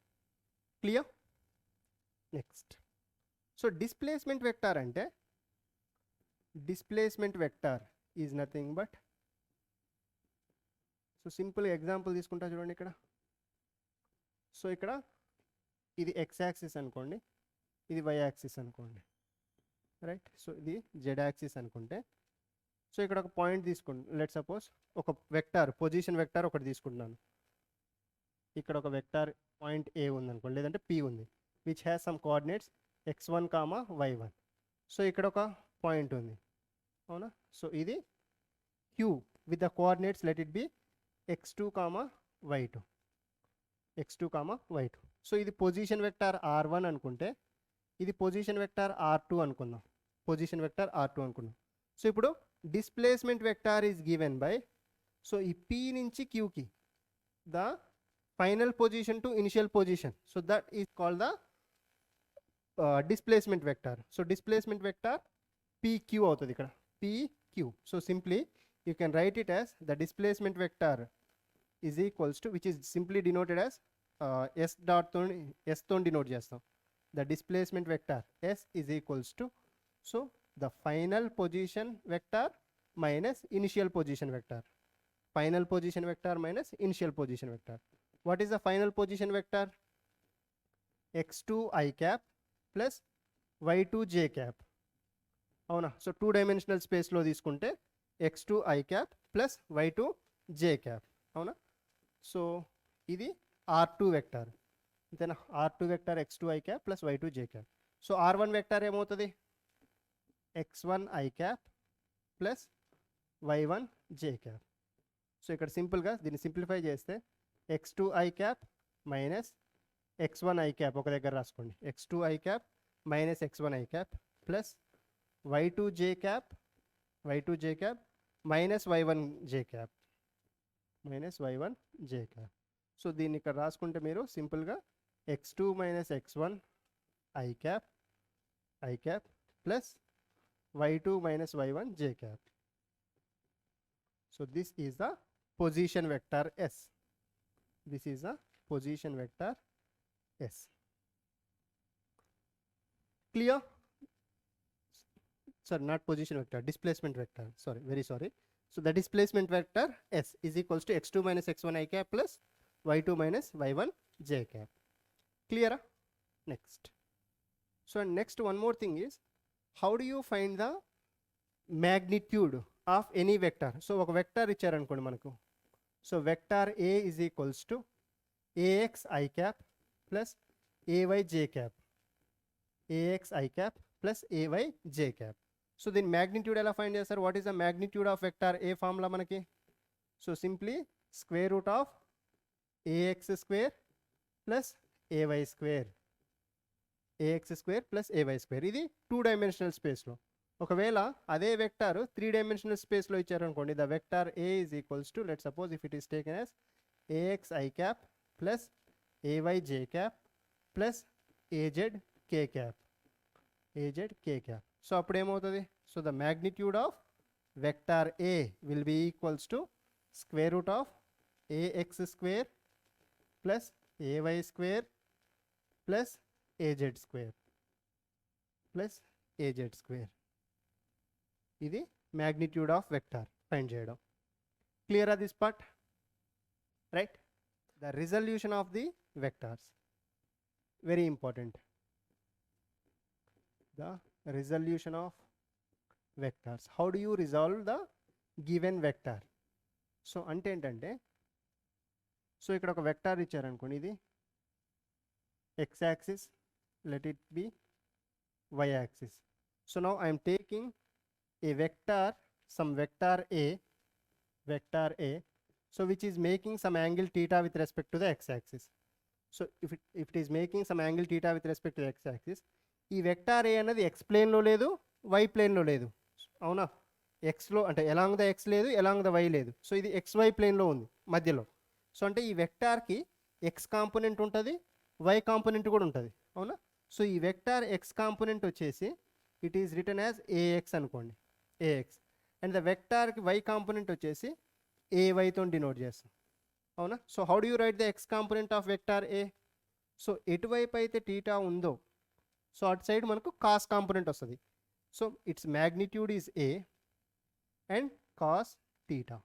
Clear? Next, so displacement vector అంటే, displacement vector is nothing but, so simple example తీసుకుంటా చూడండి ఇక్కడ. సో ఇక్కడ ఇది x యాక్సిస్ అనుకోండి, ఇది y యాక్సిస్ అనుకోండి, రైట్. సో ఇది z యాక్సిస్ అనుకుంటే, సో ఇక్కడ ఒక పాయింట్ తీసుకోండి, లెట్ సపోజ్ ఒక వెక్టార్ పొజిషన్ వెక్టార్ ఒకటి తీసుకుంటున్నాను. ఇక్కడ ఒక వెక్టార్ పాయింట్ A ఉంది అనుకోండి, లేదంటే P ఉంది, which has some coordinates x1, y1. So ఇక్కడ ఒక పాయింట్ ఉంది, అవునా. సో ఇది Q with the coordinates let it be x2, y2. So ఇది పొజిషన్ వెక్టార్ r1 అనుకుంటే, ఇది పొజిషన్ వెక్టార్ r2 అనుకుందాం, సో ఇప్పుడు displacement vector is given by, so ఈ P నుంచి Qకి the final position to initial position, so that is called the displacement vector. So displacement vector PQ అవుతుంది ఇక్కడ, PQ. So simply you can write it as the displacement vector is equals to, which is simply denoted as S డాట్తో, Sతో denote చేస్తాం. The displacement vector S is equals to, so the final position vector minus initial position vector. Final position vector minus initial position vector. What is the final position vector? x2 I cap plus y2 j cap. అవునా? So 2-dimensional స్పేస్లో తీసుకుంటే x2 I cap plus y2 j cap. అవునా? So ఇది r2 vector అంతేనా? r2 vector x2 I cap plus y2 j cap. So r1 vector ఏమవుతుంది? x1 I cap plus y1 j cap. So ఇక్కడ సింపుల్గా దీన్ని simplify చేస్తే x2 I cap minus x1 I cap ఒక దగ్గర రాసుకోండి, x2 I cap minus x1 I cap plus y2 j cap minus y1 j cap minus y1 j cap. So దీన్ని ఇక్కడ రాసుకుంటే మీరు సింపుల్గా x2 minus x1 I cap plus y2 minus y1 j cap. So this is the position vector S. This is the position vector S. Clear? Sorry, not position vector, displacement vector. Sorry, very sorry. So the displacement vector S is equals to x2 minus x1 I cap plus y2 minus y1 j cap. Clear? Next. So next one more thing is, how do you find the magnitude of any vector? So ఒక vector ఇచ్చారనుకోండి మనకు, so vector A is equals to A X I cap plus A Y J cap, A X I cap plus A Y J cap. So దీని magnitude ఎలా find చేస్తారు? What is the magnitude of vector A formula మనకి? So simply square root of A X square plus A Y square, A X square plus A Y square. ఇది 2-dimensional స్పేస్లో. ఒకవేళ అదే vector 3-dimensional స్పేస్లో ఇచ్చారనుకోండి, the vector A is equals to, let suppose if it is taken as A X I cap plus A Y J cap plus A Z K cap, A Z K cap. So అప్పుడు ఏమవుతుంది? So the magnitude of vector A will be equals to square root of A X square plus A Y square plus A Z square plus A Z square. ఇది magnitude of vector find చేయడం. క్లియరా this part? Right. The resolution of the vectors, very important. The resolution of vectors. How do you resolve the given vector? So అంటే ఏంటంటే, so ఇక్కడ ఒక vector ఇచ్చారనుకోండి, ఇది X axis, let it B y axis. So now I am taking a vector, some vector A, so which is making some angle theta with respect to the x axis. So if it is making some angle theta with respect to the x axis, ఈ vector ఏ అనేది x ప్లేన్లో లేదు, y ప్లేన్లో లేదు. అవునా? ఎక్స్లో అంటే along the x లేదు, ఎలాంగ్ ద వై లేదు. సో ఇది xy ప్లేన్లో ఉంది మధ్యలో. సో అంటే ఈ వెక్టార్కి x కాంపోనెంట్ ఉంటుంది, y కాంపోనెంట్ కూడా ఉంటుంది. అవునా? సో ఈ వెక్టార్ x కాంపోనెంట్ వచ్చేసి it is written as A X అనుకోండి, ఏఎక్స్. అండ్ ద వెక్టార్కి y కాంపోనెంట్ వచ్చేసి ఏవైతో డినోట్ చేస్తాం. అవునా? So how do you write the x component of vector A? So ఎటువైపు అయితే టీటా ఉందో, సో అటు సైడ్ మనకు కాస్ కాంపోనెంట్ వస్తుంది. So its magnitude is A and cos theta,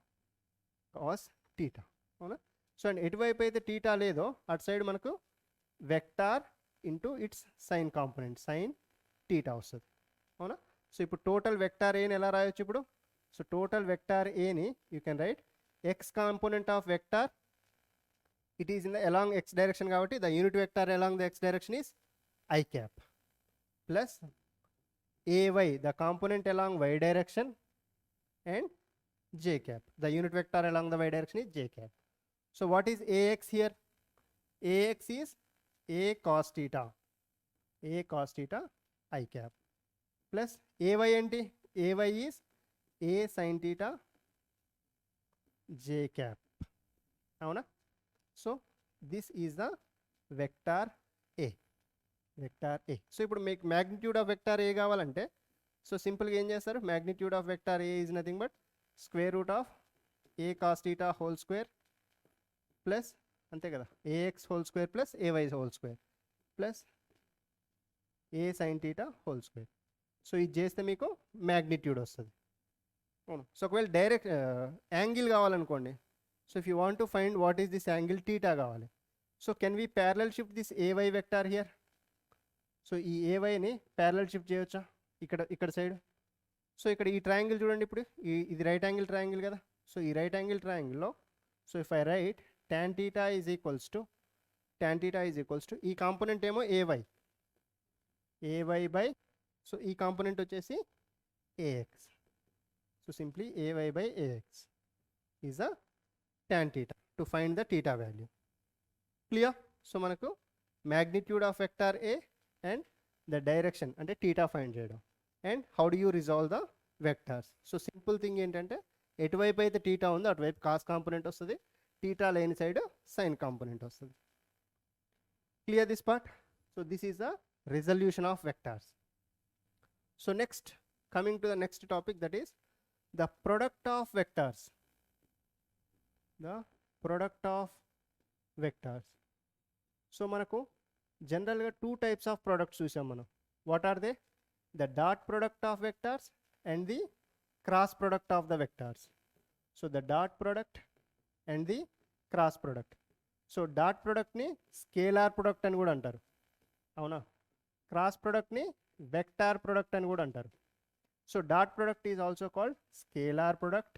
cos theta. అవునా? సో అండ్ ఎటువైపు అయితే టీటా లేదో అటు సైడ్ మనకు vector into its sine component, sine theta వస్తుంది. అవునా? సో ఇప్పుడు టోటల్ వెక్టార్ ఏని ఎలా రాయొచ్చు ఇప్పుడు? సో టోటల్ వెక్టార్ ఏని you can write X component of vector, it is in the along X direction కాబట్టి the unit vector along the X direction is I cap plus A Y the component along Y direction and j cap, the unit vector along the y direction is j cap. So what is ax here? Ax is a cos theta I cap plus ay enti, ay is A sine theta J cap, అవునా? So this is the vector A, vector A. So ఇప్పుడు మీకు magnitude of vector ఏ కావాలంటే so సింపుల్గా ఏం చేస్తారు, magnitude of vector A is nothing but square root of A cos theta whole square plus, అంతే కదా, A X whole square plus A Y whole square plus A sine theta whole square. So ఇది చేస్తే మీకు magnitude వస్తుంది, అవును. So ఒకవేళ direct angle కావాలనుకోండి, so if you want to find what is this angle theta కావాలి, so can we parallel shift this A Y vector here? So ఈ ఏవైని parallel shift చేయొచ్చా ఇక్కడ సైడ్? సో ఇక్కడ ఈ ట్రయాంగిల్ చూడండి, ఇప్పుడు ఇది రైట్ యాంగిల్ ట్రయాంగిల్ కదా. సో ఈ రైట్ యాంగిల్ ట్రయాంగిల్లో so if I write tan theta is equals to ఈ కాంపోనెంట్ ఏమో ఏవై బై, సో ఈ కాంపోనెంట్ వచ్చేసి A X. So simply A Y by A X is uh tan theta to find the theta value. Clear? So మనకు magnitude of vector A and the direction అంటే theta find చేయడం, and how do you resolve the vectors. So simple thing ఏంటంటే ఎటువైపు అయితే theta ఉందో అటువైపు cos component వస్తుంది, theta లేని సైడ్ సైన్ కాంపోనెంట్ వస్తుంది. Clear this part? So this is the resolution of vectors. So next, coming to the next topic, that is the product of vectors. The product of vectors. So manaku general ga two types of products chusam manam. What are they? The dot product of vectors and the cross product of the vectors. So the dot product and the cross product. So dot product ni scalar product అని కూడా అంటారు, అవునా? Cross ప్రోడక్ట్ని vector product అని కూడా అంటారు. So dot product is also called scalar product,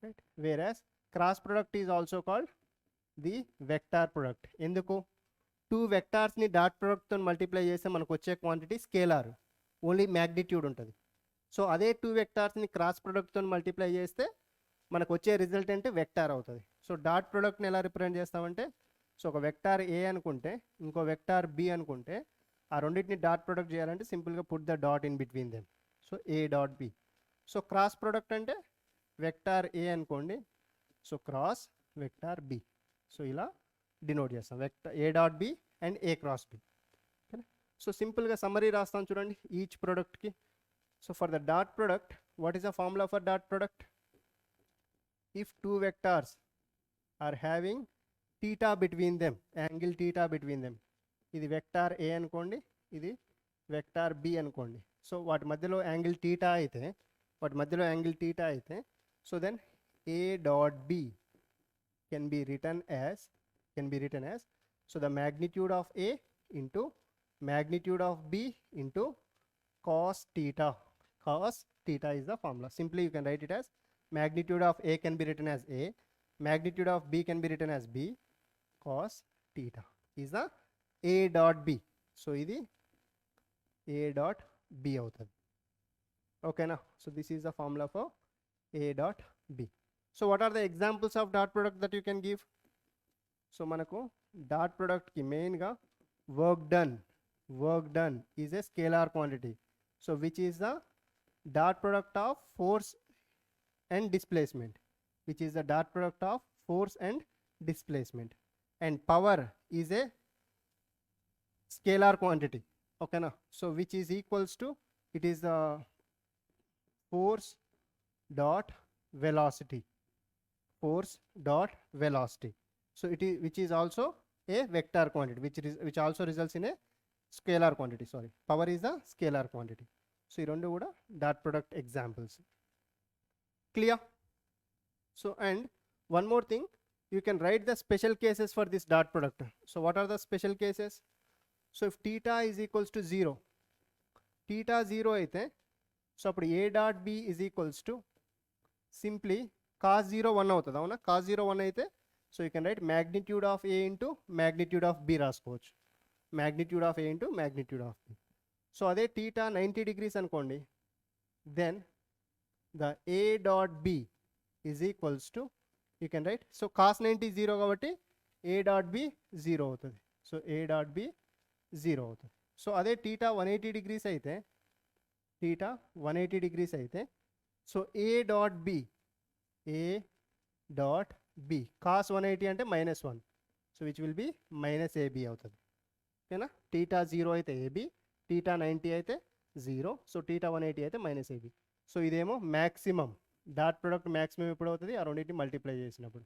right? వేరాస్ cross product is also called the vector product. ఎందుకు? Two వెక్టార్స్ని dot ప్రోడక్ట్తో multiply చేస్తే మనకు వచ్చే క్వాంటిటీ స్కేలార్, ఓన్లీ మ్యాగ్నిట్యూడ్ ఉంటుంది. సో అదే టూ వెక్టార్స్ని క్రాస్ ప్రోడక్ట్తో మల్టిప్లై చేస్తే మనకు వచ్చే రిజల్ట్ అంటే వెక్టార్ అవుతుంది. సో డాట్ ప్రోడక్ట్ని ఎలా రిప్రజెంట్ చేస్తామంటే, సో ఒక వెక్టార్ ఏ అనుకుంటే ఇంకో వెక్టార్ బి అనుకుంటే ఆ రెండింటిని డాట్ ప్రొడక్ట్ చేయాలంటే సింపుల్గా put the dot in between them. So A dot B. So cross product అంటే వెక్టార్ ఏ అనుకోండి, so cross vector B. So ఇలా డినోట్ చేస్తాం, vector A dot B and A cross B. ఓకేనా? So సింపుల్గా summary రాస్తాం చూడండి each ప్రోడక్ట్కి. So for the dot product, what is the formula for dot product? If two vectors are having theta between them, angle theta between them, ఇది vector A అనుకోండి, ఇది vector B అనుకోండి. So వాటి మధ్యలో angle theta అయితే, so then A dot B can be written as, so the magnitude of A into magnitude of B into cos theta. Cos theta is the formula. Simply you can write it as magnitude of a can be written as a, magnitude of b can be written as b, cos theta is the a dot b. So ఇది a dot b అవుతుంది, ఓకేనా? So this is the formula for a dot b. So what are the examples of dot product that you can give? So మనకు dot ప్రొడక్ట్కి మెయిన్గా work done is a scalar quantity. So which is the dot product of force and displacement, and power is a scalar quantity, okay na? So which is equals to, it is the force dot velocity. So it is, which is also a vector quantity, which also results in a scalar quantity. Power is the scalar quantity. So ee rendu kuda dot product examples. Clear? So and one more thing, you can write the special cases for this dot product. So what are the special cases? So if theta is equals to 0, అయితే so అప్పుడు a dot b is equals to simply cos 0 1 అవుతుంది, అవునా? cos 0 1 అయితే so you can right magnitude of a into magnitude of b రాసుకోవచ్చు, magnitude of a into magnitude of b. So అదే theta 90 degrees అనుకోండి, then the a dot b is equals to, you can write, so cos 90 0 కాబట్టి a dot b 0 అవుతుంది. So a dot b 0 అవుతుంది. So అదే theta 180 degrees అయితే, So A dot B, A dot B, cos 180 అంటే -1, so which will be minus AB అవుతుంది. ఓకేనా, theta 0 అయితే AB, theta 90 అయితే 0, సో theta 180 అయితే -AB. సో ఇదేమో మ్యాక్సిమం, డాట్ ప్రొడక్ట్ మ్యాక్సిమం ఎప్పుడు అవుతుంది, ఆ రెండింటిని మల్టిప్లై చేసినప్పుడు.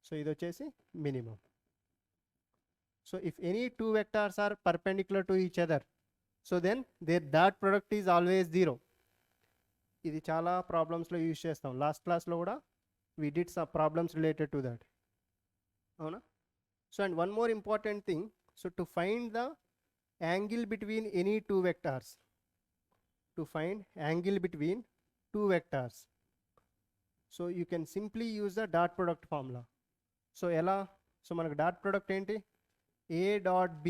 సో ఇది వచ్చేసి minimum. So if any two vectors are perpendicular to each other, so then their dot product is always 0. ఇది చాలా ప్రాబ్లమ్స్లో యూజ్ చేస్తాం. లాస్ట్ క్లాస్లో కూడా we did some problems related to that. అవునా? So and one more important thing, so to find the angle between any two vectors, to find angle between two vectors, so you can simply use the dot product formula. So ఎలా, so మనకు dot product ఏంటి, A dot B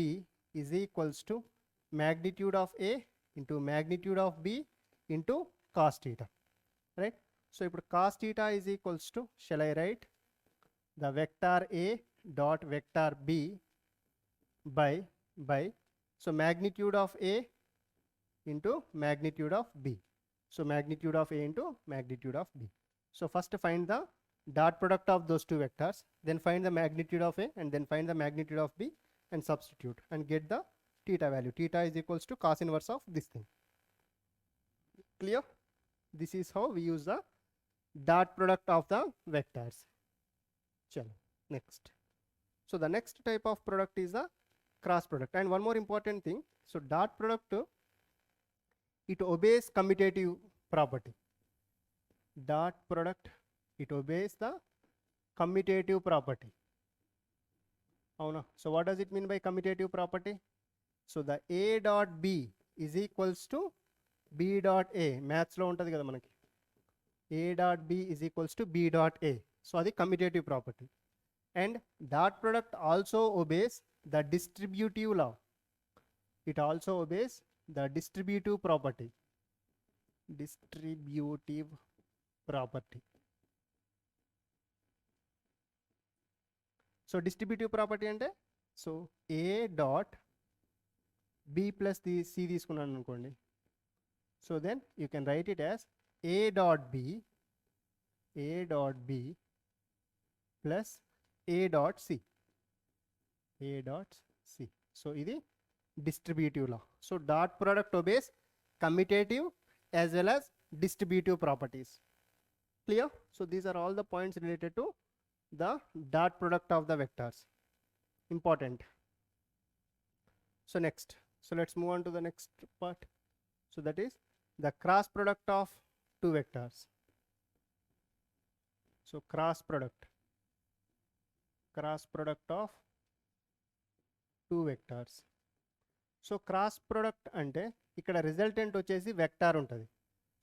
is equals to magnitude of A into magnitude of B into cos theta, right? So ఇప్పుడు cos theta is equals to, shall I write the vector A dot vector B by so magnitude of A into magnitude of B. So magnitude of A into magnitude of B. So first find the dot product of those two vectors, then find the magnitude of A and then find the magnitude of B and substitute and get the theta value. Theta is equals to cos inverse of this thing. Clear? This is how we use the dot product of the vectors. Chalo, next. So the next type of product is the cross product. And one more important thing, so dot product, it obeys commutative property. Dot product, it obeys the commutative property. Avuna? So what does it mean by commutative property? So the A dot B is equals to B dot A. Maths lo untadi kada manaki. A dot B is equals to B dot A. So అది commutative property. And dot product also obeys the distributive law. It also obeys the distributive property. Distributive property. So distributive property అంటే, so A dot B plus C తీసుకున్నాను అనుకోండి. So then you can write it as A dot B plus A dot C. A dot C. So ఇది distributive law. So dot product obeys commutative as well as distributive properties. Clear? So these are all the points related to the dot product of the vectors. Important. So next. So let's move on to the next part. So that is the cross product of two vectors. So cross product of two vectors. So cross product అంటే ఇక్కడ resultant వచ్చేసి vector ఉంటుంది.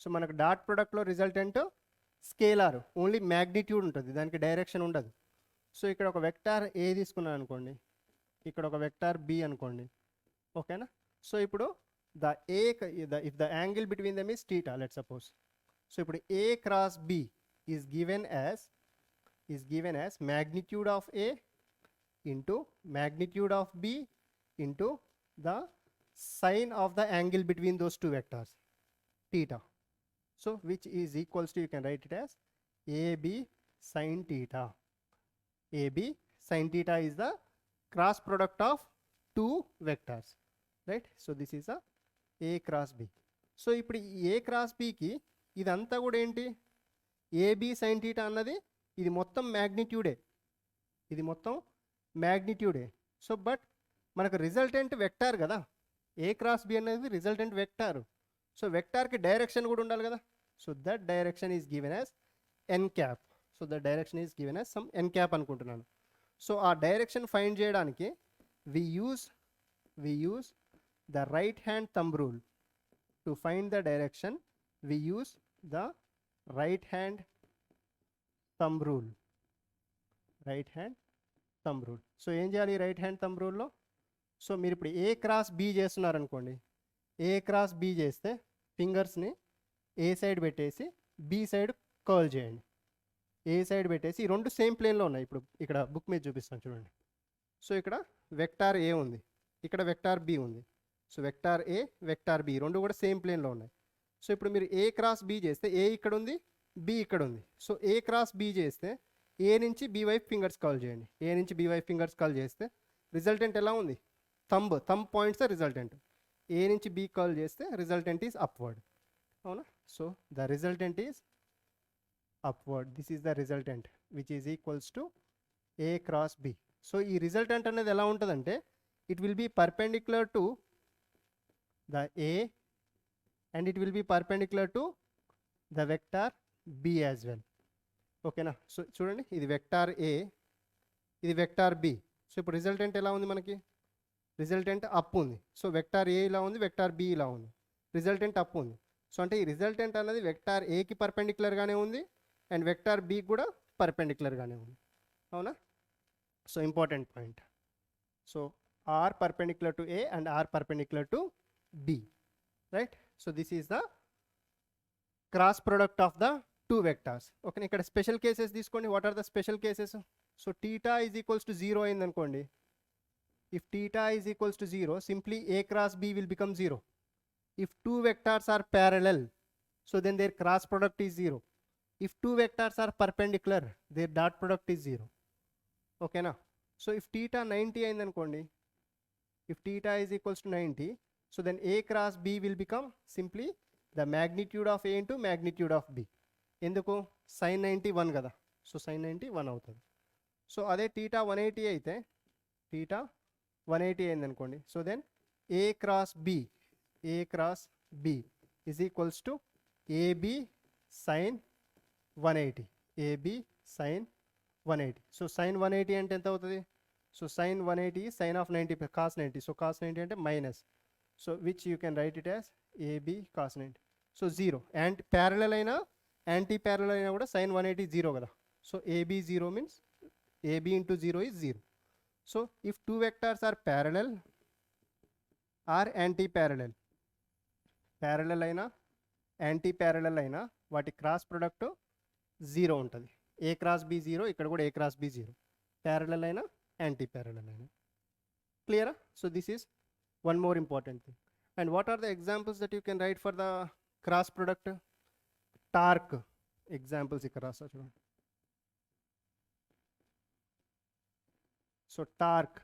So మనకు dot ప్రొడక్ట్లో resultant scalar, only magnitude ఉంటుంది, దానికి direction ఉండదు. So ఇక్కడ ఒక వెక్టార్ ఏ తీసుకున్నాను అనుకోండి, ఇక్కడ ఒక వెక్టార్ బి అనుకోండి, ఓకేనా. సో ఇప్పుడు if the angle between them is theta, let's suppose. So ఇప్పుడు A cross B is given as magnitude of A into magnitude of B into the sine of the angle between those two vectors, theta. So which is equals to, you can write it as AB sin theta. AB sin theta is the cross product of two vectors, right? So this is a A cross B. So ఇప్పుడు ఈ A cross Bకి ఇదంతా కూడా ఏంటి, AB sin theta అన్నది ఇది మొత్తం మ్యాగ్నిట్యూడే. So but మనకు రిజల్టెంట్ వెక్టార్ కదా, A cross B అనేది రిజల్టెంట్ వెక్టార్. సో వెక్టార్కి డైరెక్షన్ కూడా ఉండాలి కదా. So that direction is given as N cap. So that direction is given as some N cap అనుకుంటున్నాను. సో ఆ డైరెక్షన్ ఫైండ్ చేయడానికి we use the right hand thumb rule. To find the direction, we use the right hand thumb rule. So ఏం చేయాలి right hand thumb రూల్లో? So మీరు ఇప్పుడు A cross B చేస్తున్నారనుకోండి, A cross B చేస్తే ఫింగర్స్ని ఏ side పెట్టేసి B side curl చేయండి. ఏ side పెట్టేసి ఈ రెండు సేమ్ ప్లేన్లో ఉన్నాయి. ఇప్పుడు ఇక్కడ బుక్ మీద చూపిస్తాను చూడండి. సో ఇక్కడ వెక్టార్ A ఉంది, ఇక్కడ వెక్టార్ B ఉంది. So vector A vector B రెండు కూడా సేమ్ ప్లేన్లో ఉన్నాయి. సో ఇప్పుడు మీరు ఏ క్రాస్ బి చేస్తే ఏ ఇక్కడ ఉంది, బి ఇక్కడ ఉంది. సో ఏ క్రాస్ బి చేస్తే ఏ నుంచి బి వైపు ఫింగర్స్ కాల్ చేయండి. ఏ నుంచి బి వైపు ఫింగర్స్ కాల్ చేస్తే రిజల్టెంట్ ఎలా ఉంది, థంబ్ పాయింట్స్ రిజల్టెంట్. ఏ నుంచి బి కాల్ చేస్తే రిజల్టెంట్ ఈజ్ అప్వర్డ్. అవునా? So the resultant is upward. This is the resultant which is equals to A cross B. So ఈ రిజల్టెంట్ అనేది ఎలా ఉంటుందంటే it will be perpendicular to the A and it will be perpendicular to the vector b as well. ఓకేనా? So చూడండి, ఇది vector A, ఇది vector B. So ఇప్పుడు resultant ఎలా ఉంది మనకి, రిజల్టెంట్ అప్ ఉంది. సో వెక్టార్ ఏ ఇలా ఉంది, వెక్టార్ బి ఇలా ఉంది, రిజల్టెంట్ అప్ ఉంది. సో అంటే ఈ రిజల్టెంట్ అనేది వెక్టార్ ఏకి పర్పెండిక్యులర్గానే ఉంది అండ్ వెక్టార్ బి కూడా పర్పెండిక్యులర్గానే ఉంది. అవునా? So important point. So R perpendicular to A and R perpendicular to B, right? So this is the cross product of the two vectors. Okay, ఇక్కడ స్పెషల్ కేసెస్ తీసుకోండి. What are the special cases? So theta is equals to 0 అయింది అనుకోండి. If theta is equals to 0, simply a cross b will become 0. If two vectors are parallel, so then their cross product is 0. If two vectors are perpendicular, their dot product is 0. Okay na? So if theta 90 అయింది అనుకోండి, if theta is equals to 90, so then a cross b will become simply the magnitude of a into magnitude of b. ఎందుకు? sin 90 1 కదా. So sin 90 1 అవుతుంది. So అదే theta 180 అయితే, theta 180 అయింది అనుకోండి, so then a cross b is equals to ab sin 180, ab sin 180. So sin 180 అంటే ఎంత అవుతుంది? So sin 180 sin of 90 cos 90. So cos 90 అంటే minus. So which you can write it as AB cos 90. So 0. And parallel అయినా anti-parallel అయినా కూడా sin 180 0 కదా. So AB 0 means AB into 0 is 0. So if two vectors are parallel or anti-parallel, parallel అయినా anti-parallel అయినా వాటి cross product 0 ఉంటుంది. A cross B 0, ఇక్కడ కూడా A cross B 0. Parallel అయినా anti-parallel అయినా. Clear? So this is one more important thing. And what are the examples that you can write for the cross product? Torque examples ikkada rasa chudandi. So torque,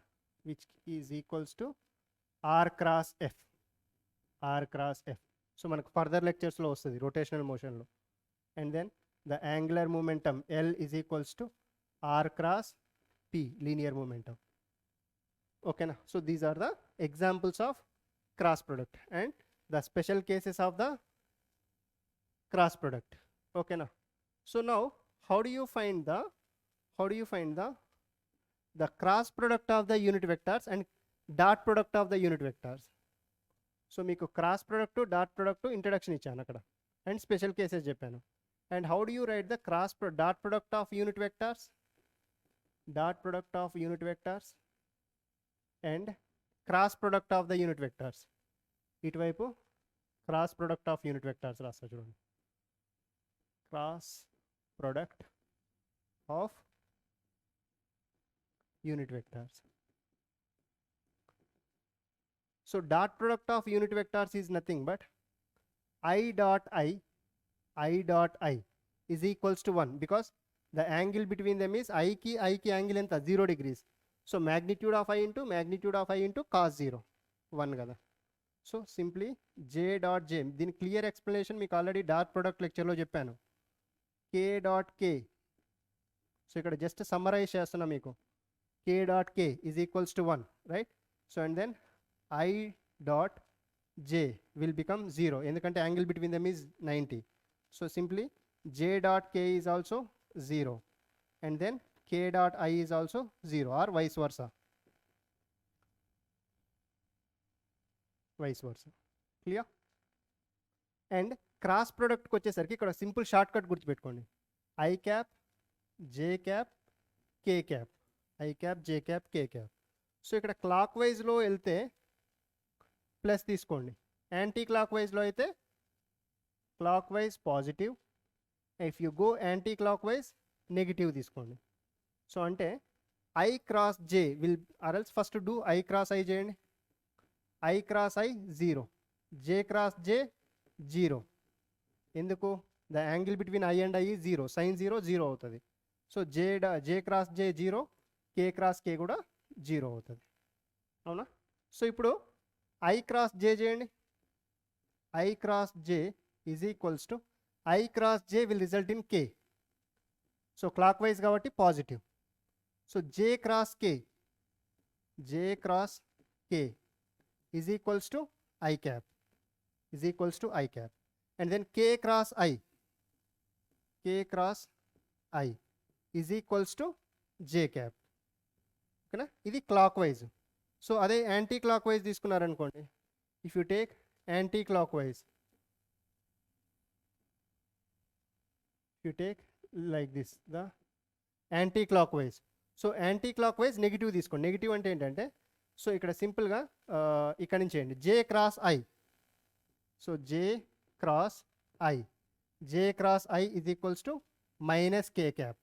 which is equals to r cross f, r cross f. So manaku further lectures lo vastadi rotational motion lo. And then the angular momentum L is equals to r cross p, linear momentum. Okay na? So these are the examples of cross product and the special cases of the cross product. Okay na? So now how do you find the cross product of the unit vectors and dot product of the unit vectors? So meeku cross product to dot product to introduction ichanu akkada and special cases cheppanu. And how do you write the dot product of unit vectors? Dot product of unit vectors and cross product of the unit vectors. ఇటువైపు cross product of unit vectors రాస్తా చూడండి. Cross product of unit vectors. So dot product of unit vectors is nothing but i dot i is equals to 1 because the angle between them is i ki angle ఎంత 0 degrees. So magnitude of I into cos 0 1 కదా. So simply j dot j, దీని clear explanation మీకు already dot product లెక్చర్లో చెప్పాను. k dot k, so ఇక్కడ just summarise చేస్తున్నా మీకు. k dot k is equals to 1, right? So and then i dot j will become 0 ఎందుకంటే angle between them is 90. So simply j dot k is also 0 and then k dot I is also 0 or vice versa. Clear? And cross product కి వచ్చేసరికి ఇక్కడ simple short cut గుర్తుపెట్టుకోండి. I cap, J cap, K cap, I cap, J cap, K cap. So ఇక్కడ clock వైజ్లో వెళ్తే plus తీసుకోండి, anti clock వైజ్లో అయితే clock wise positive, if you go anti clock wise negative తీసుకోండి. So అంటే I cross J will, or else first do I cross I చేయండి. I cross I 0, J cross J 0, ఎందుకు the angle between I and I is zero, sine zero zero అవుతుంది. So J cross జే zero, కే cross కే కూడా zero అవుతుంది. అవునా? So ఇప్పుడు I cross J చేయండి. I cross J is equals to I cross J will result in K. So clockwise కాబట్టి positive. So J cross K is equals to I cap, is equals to I cap. And then K cross I is equals to J cap. ఓకేనా? ఇది clock wise. So అదే anti clock wise తీసుకున్నారనుకోండి, if you take anti clock wise, you take like this the anti clock wise. So anti clock wise negative తీసుకోండి. Negative అంటే ఏంటంటే, so ఇక్కడ సింపుల్గా ఇక్కడ నుంచి చేయండి J cross I. So J cross I is equals to minus K cap.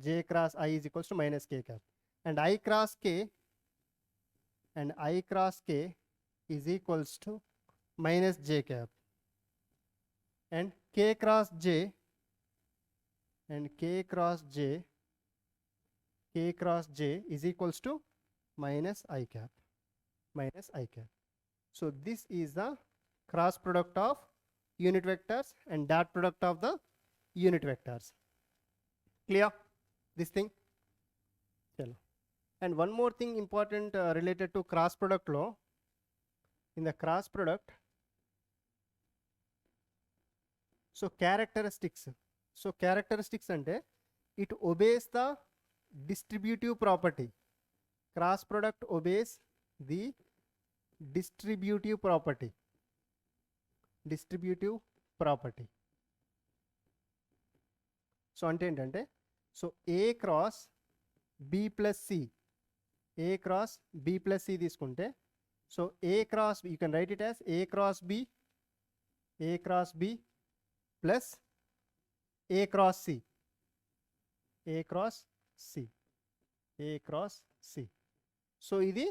J cross I is equals to minus K cap. And I cross K is equals to minus J cap. And K cross J is equals to minus I cap. So this is the cross product of unit vectors and dot product of the unit vectors. Clear this thing? Chalo. And one more thing important related to cross product law. In the cross product, so characteristics అంటే it obeys the distributive property. Cross product obeys the distributive property. So అంటే ఏంటంటే, so A cross B plus C తీసుకుంటే, so A cross you can write it as A cross B plus A cross C. So ఇది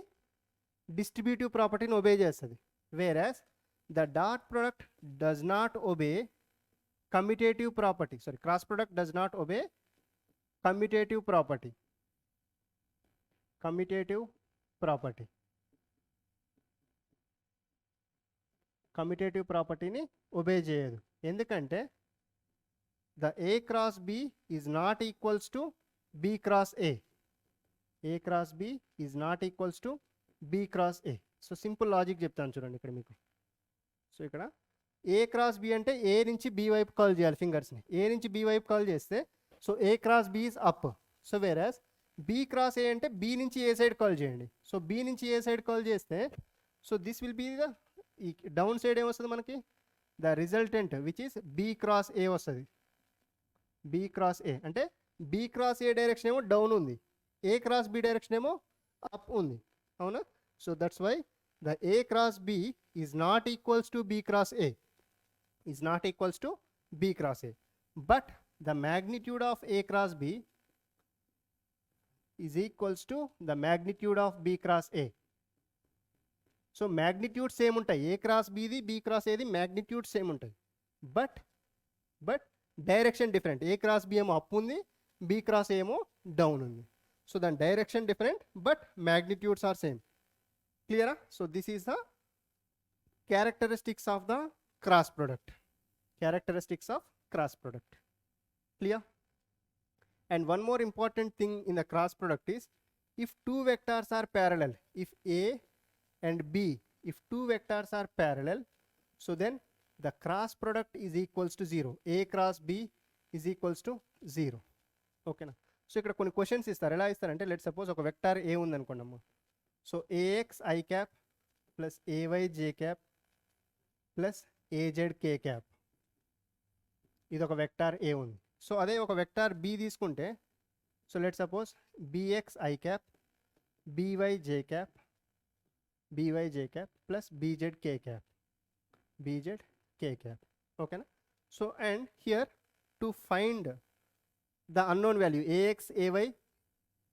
distributive ప్రాపర్టీని obey చేస్తుంది. Whereas the dot product does not obey commutative property. Cross product does not obey commutative ప్రాపర్టీని obey చేయదు. ఎందుకంటే the A cross B is not equals to B cross A. A cross B is not equals to B cross A. So simple logic చెప్తాను చూడండి ఇక్కడ మీకు. So ఇక్కడ A cross B అంటే A నుంచి B వైపు కాల్ చేయాలి ఫింగర్స్ని. A నుంచి B వైపు కాల్ చేస్తే so A cross B is up. So whereas B cross A అంటే B నుంచి A సైడ్ కాల్ చేయండి. సో B నుంచి A సైడ్ కాల్ చేస్తే so this will be the ఈ డౌన్ సైడ్ ఏమొస్తుంది మనకి, the resultant which is B cross A వస్తుంది. B cross A అంటే B cross A డైరెక్షన్ ఏమో డౌన్ ఉంది, A cross B డైరెక్షన్ ఏమో అప్ ఉంది. అవునా? So that's why the A cross B is not equals to B cross A. But the magnitude of A cross B is equals to the magnitude of B cross A. So magnitude same ఉంటాయి. A cross Bది B cross Aది magnitude same ఉంటాయి. But direction different. A cross B ఏమో up ఉంది, B cross ఏమో down ఉంది. So దాని direction different but magnitudes are same. క్లియరా? So this is the characteristics of the cross product. Clear? And one more important thing in the cross product is if two vectors are parallel, if A and B, if two vectors are parallel, so then the cross product is equals to 0. A cross B is equals to 0. ఓకేనా? So ఇక్కడ కొన్ని questions ఇస్తారు. ఎలా ఇస్తారంటే, let suppose ఒక vector A ఉందనుకోండమ్మా. So A X I cap plus A Y J cap plus A Z K cap, ఇది ఒక వెక్టార్ ఏ ఉంది. సో అదే ఒక వెక్టార్ బి తీసుకుంటే, so let suppose B X I cap B Y J cap plus B Z K cap. ఓకేనా? So and here to find the unknown value A X ఏవై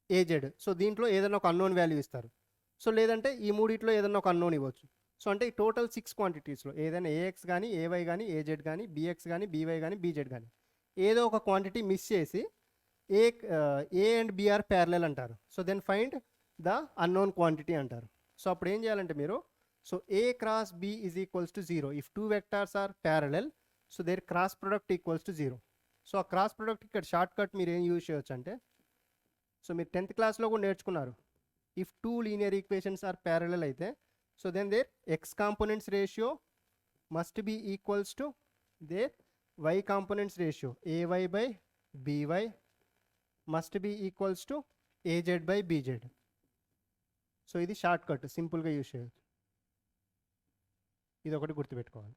A Z. సో దీంట్లో ఏదైనా ఒక అన్నోన్ వాల్యూ ఇస్తారు. సో లేదంటే ఈ మూడిట్లో ఏదైనా ఒక అన్నోన్ ఇవ్వచ్చు. సో అంటే ఈ టోటల్ 6 క్వాంటిటీస్లో ఏదైనా ఏఎక్స్ కానీ ఏవై కానీ ఏజెడ్ కానీ బిఎక్స్ కానీ బీవై కానీ బీజెడ్ కానీ ఏదో ఒక క్వాంటిటీ మిస్ చేసి ఏ అండ్ బిఆర్ ప్యారలల్ అంటారు. So then find the unknown quantity అంటారు. సో అప్పుడు ఏం చేయాలంటే మీరు so A cross B is equals to 0 if 2 vectors are parallel so their cross product equals to 0. So ఆ క్రాస్ ప్రొడక్ట్ ఇక్కడ షార్ట్ కట్ మీరు ఏం యూజ్ చేయొచ్చు అంటే సో మీరు 10th క్లాస్లో కూడా నేర్చుకున్నారు. If 2 linear equations are parallel అయితే so then their X components ratio must be equals to their y components ratio ay by by must be equals to az by bz. So ఇది shortcut సింపుల్గా use చేయొచ్చు. ఇది ఒకటి గుర్తుపెట్టుకోవాలి.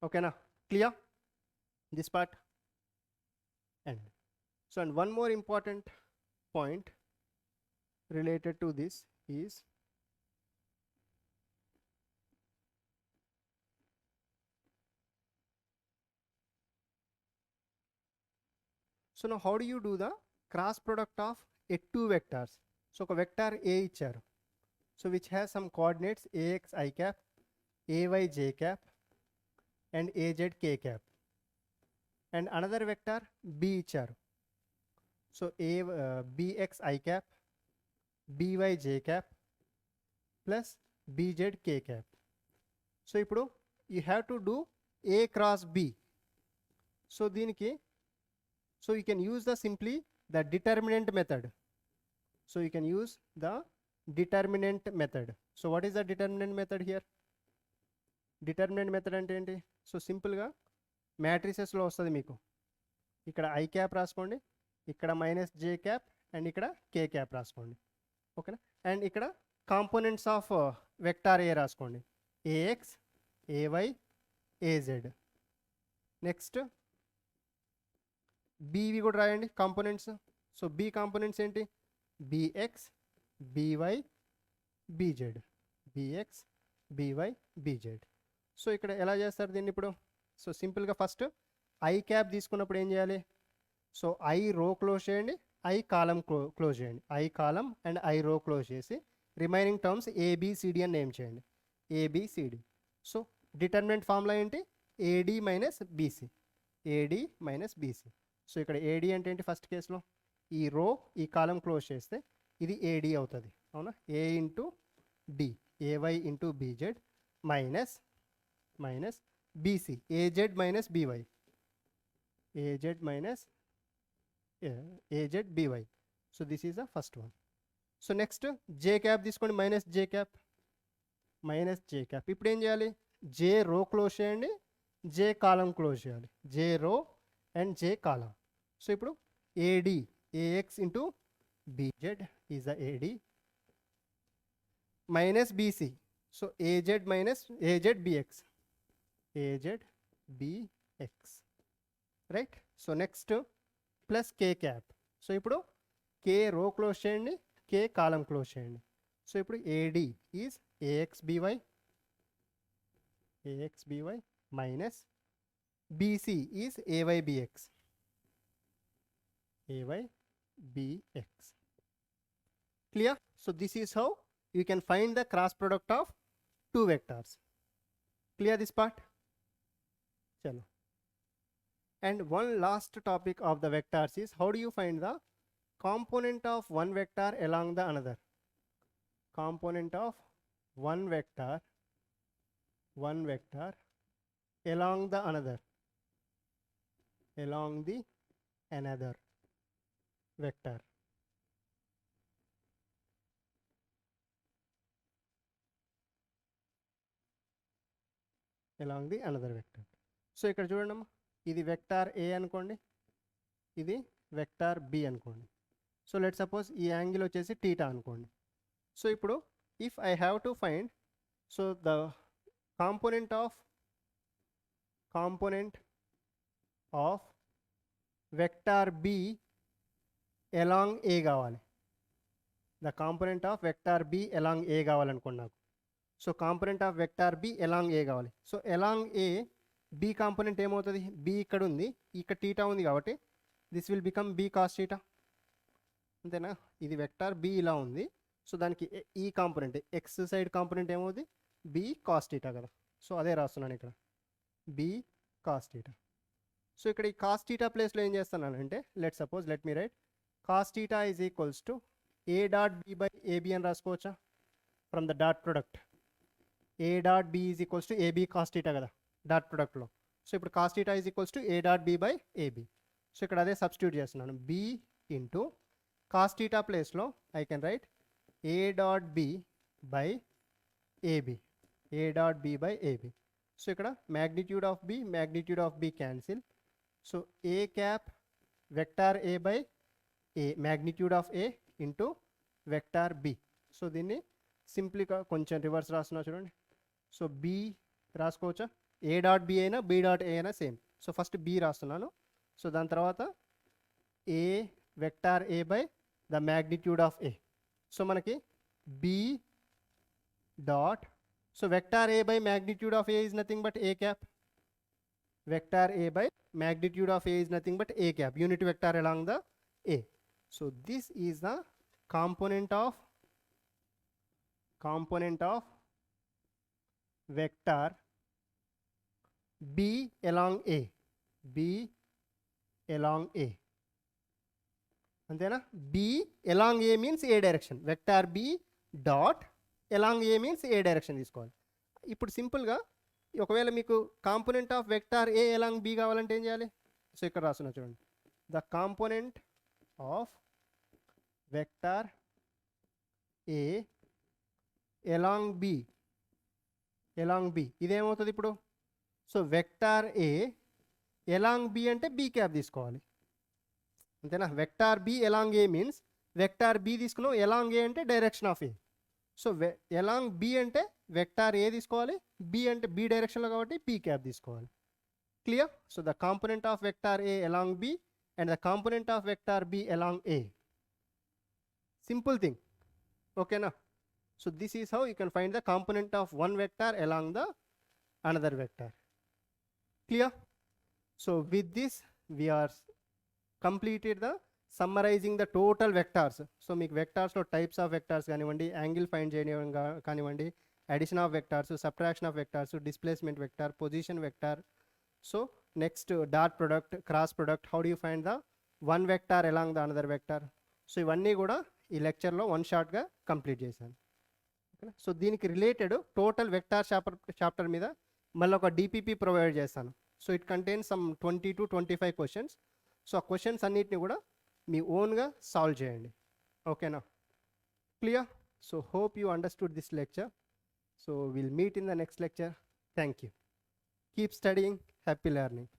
ఓకేనా, clear this part? And so and one more important point related to this is so now how do you do the cross product of a two vectors? So a vector a icharu so which has some coordinates ax I cap, ay j cap and az k cap, and another vector b icharu so bx I cap, by j cap plus bz k cap. So ఇప్పుడు you have to do a cross b. So దీనికి so you can use the simply the determinant method. So you can use the determinant method. So what is the determinant method here? Determinant method అంటే ఏంటి? So సింపుల్గా మ్యాట్రిసెస్లో వస్తుంది మీకు. ఇక్కడ I cap రాసుకోండి, ఇక్కడ minus J cap and ఇక్కడ కే cap రాసుకోండి. ఓకేనా, అండ్ ఇక్కడ కాంపోనెంట్స్ ఆఫ్ వెక్టార్ ఏ రాసుకోండి, ఏఎక్స్ ఏవై ఏజెడ్. నెక్స్ట్ బీవి కూడా రాయండి కాంపోనెంట్స్. సో బి కాంపోనెంట్స్ ఏంటి, B x B y B z, B x B y B z. So ఇక్కడ ఎలా చేస్తారు దీన్ని ఇప్పుడు? సో సింపుల్గా ఫస్ట్ ఐ క్యాప్ తీసుకున్నప్పుడు ఏం చేయాలి, సో ఐ రో క్లోజ్ చేయండి, ఐ కాలం క్లోజ్ చేయండి, ఐ కాలం అండ్ ఐ రో క్లోజ్ చేసి రిమైనింగ్ టర్మ్స్ ఏబిసిడి అని నేమ్ చేయండి, ఏబిసిడి. సో డిటర్మినెంట్ ఫార్ములా ఏంటి, AD minus BC, AD minus B C. So ఇక్కడ ఏడి అంటే ఏంటి, ఫస్ట్ కేసులో ఈ రో ఈ కాలం క్లోజ్ చేస్తే ఇది ఏడి అవుతుంది, అవునా, A into D, A Y into B Z minus minus B C, A Z minus B Y, A Z minus A Z B Y. So this is the first one. So next J cap తీసుకోండి, minus J cap, minus J cap. ఇప్పుడు ఏం చేయాలి, J రో close చేయండి, జే కాలం close చేయాలి, J row and J column. So ఇప్పుడు A D A X into B Z is the A D minus B C, so A Z minus A Z B X, A Z B X, right. So next plus K cap. So ఇప్పుడు K row close చేయండి, K column close చేయండి. So ఇప్పుడు A D is A X B Y, A X B Y minus B C is A Y B X, A Y B X. Clear? So this is how you can find the cross product of two vectors. Clear this part? Chalo. And one last topic of the vectors is how do you find the component of one vector along the another? Component of one vector along the another, along the another vector. along the another vector. So ఇక్కడ చూడండి అమ్మా, ఇది vector A అనుకోండి, ఇది vector B అనుకోండి. So let suppose ఈ angle వచ్చేసి theta అనుకోండి. సో ఇప్పుడు if I have to find so the component of vector B along A కావాలి, the component of vector B along A కావాలనుకోండి నాకు. So component of vector B along A కావాలి. So along A B component ఏమవుతుంది, B ఇక్కడ ఉంది, ఇక్కడ theta ఉంది కాబట్టి this will become B cos theta, అంతేనా. ఇది వెక్టార్ బి ఇలా ఉంది, సో దానికి ఈ కాంపోనెంట్ ఎక్స్ సైడ్ కాంపోనెంట్ ఏమవుతుంది బి కాస్ టీటా కదా. సో అదే రాస్తున్నాను ఇక్కడ బి కాస్ టీటా. సో ఇక్కడ ఈ కాస్ టీటా ప్లేస్లో ఏం చేస్తున్నానంటే let me write cos theta is equals to A dot B by A B అని రాసుకోవచ్చా from the dot product. A dot B is equals to A B cos theta కదా dot ప్రొడక్ట్లో. So ఇప్పుడు cos theta is equals to A dot B by A B. So ఇక్కడ అదే substitute చేస్తున్నాను B into cos theta ప్లేస్లో I can write A dot B by A B. A dot B by A B. So ఇక్కడ magnitude of B cancel. So A cap vector A by A magnitude of A into vector B. So దీన్ని సింప్లీగా కొంచెం reverse రాస్తున్నా చూడండి. So B రాసుకోవచ్చా A dot B అయినా B dot A అయినా same. So first B రాస్తున్నాను. So దాని తర్వాత A vector A by the magnitude of A. So మనకి B dot so vector A by magnitude of A is nothing but A cap. Vector A by magnitude of a is nothing but a cap, unit vector along the a. So this is the component of vector b along a. b along a అంతేనా. b along a means a direction. vector b dot along a means a direction తీసుకోవాలి. ఇప్పుడు సింపుల్గా ఒకవేళ మీకు component of vector A along B కావాలంటే ఏం చేయాలి. So ఇక్కడ రాస్తున్నా చూడండి the component of vector A along B ఇదేమవుతుంది ఇప్పుడు. So vector A along B అంటే బి క్యాప్ తీసుకోవాలి అంతేనా. Vector B along A means vector B తీసుకున్నాం, ఎలాంగ్ ఏ అంటే direction of A. So along B అంటే వెక్టార్ ఏ తీసుకోవాలి, B అంటే బి డైరెక్షన్లో కాబట్టి పీ క్యాప్ తీసుకోవాలి. Clear. So the component of vector A along B and the component of vector B along A. Simple thing. ఓకేనా. So this is how you can find the component of one vector along the another vector. Clear. So with this we are completed the summarizing the total vectors. So మీకు వెక్టార్స్లో types of vectors కానివ్వండి, angle find చేయడం కానివ్వండి, addition of vectors, subtraction of vectors, displacement vector, position vector. So next dot product, cross product, how do you find the one vector along the another vector. So ఇవన్నీ కూడా ఈ లెక్చర్లో one షాట్గా complete చేశాను. ఓకేనా. So దీనికి related total vector chapter మీద మళ్ళీ ఒక డిపిపి ప్రొవైడ్ చేస్తాను. So it contains some 20 to 25 questions. So ఆ క్వశ్చన్స్ అన్నిటిని కూడా మీ ఓన్గా సాల్వ్ చేయండి. ఓకేనా. Clear. So hope you understood this lecture. So will meet in the next lecture. Thank you. Keep studying. Happy learning.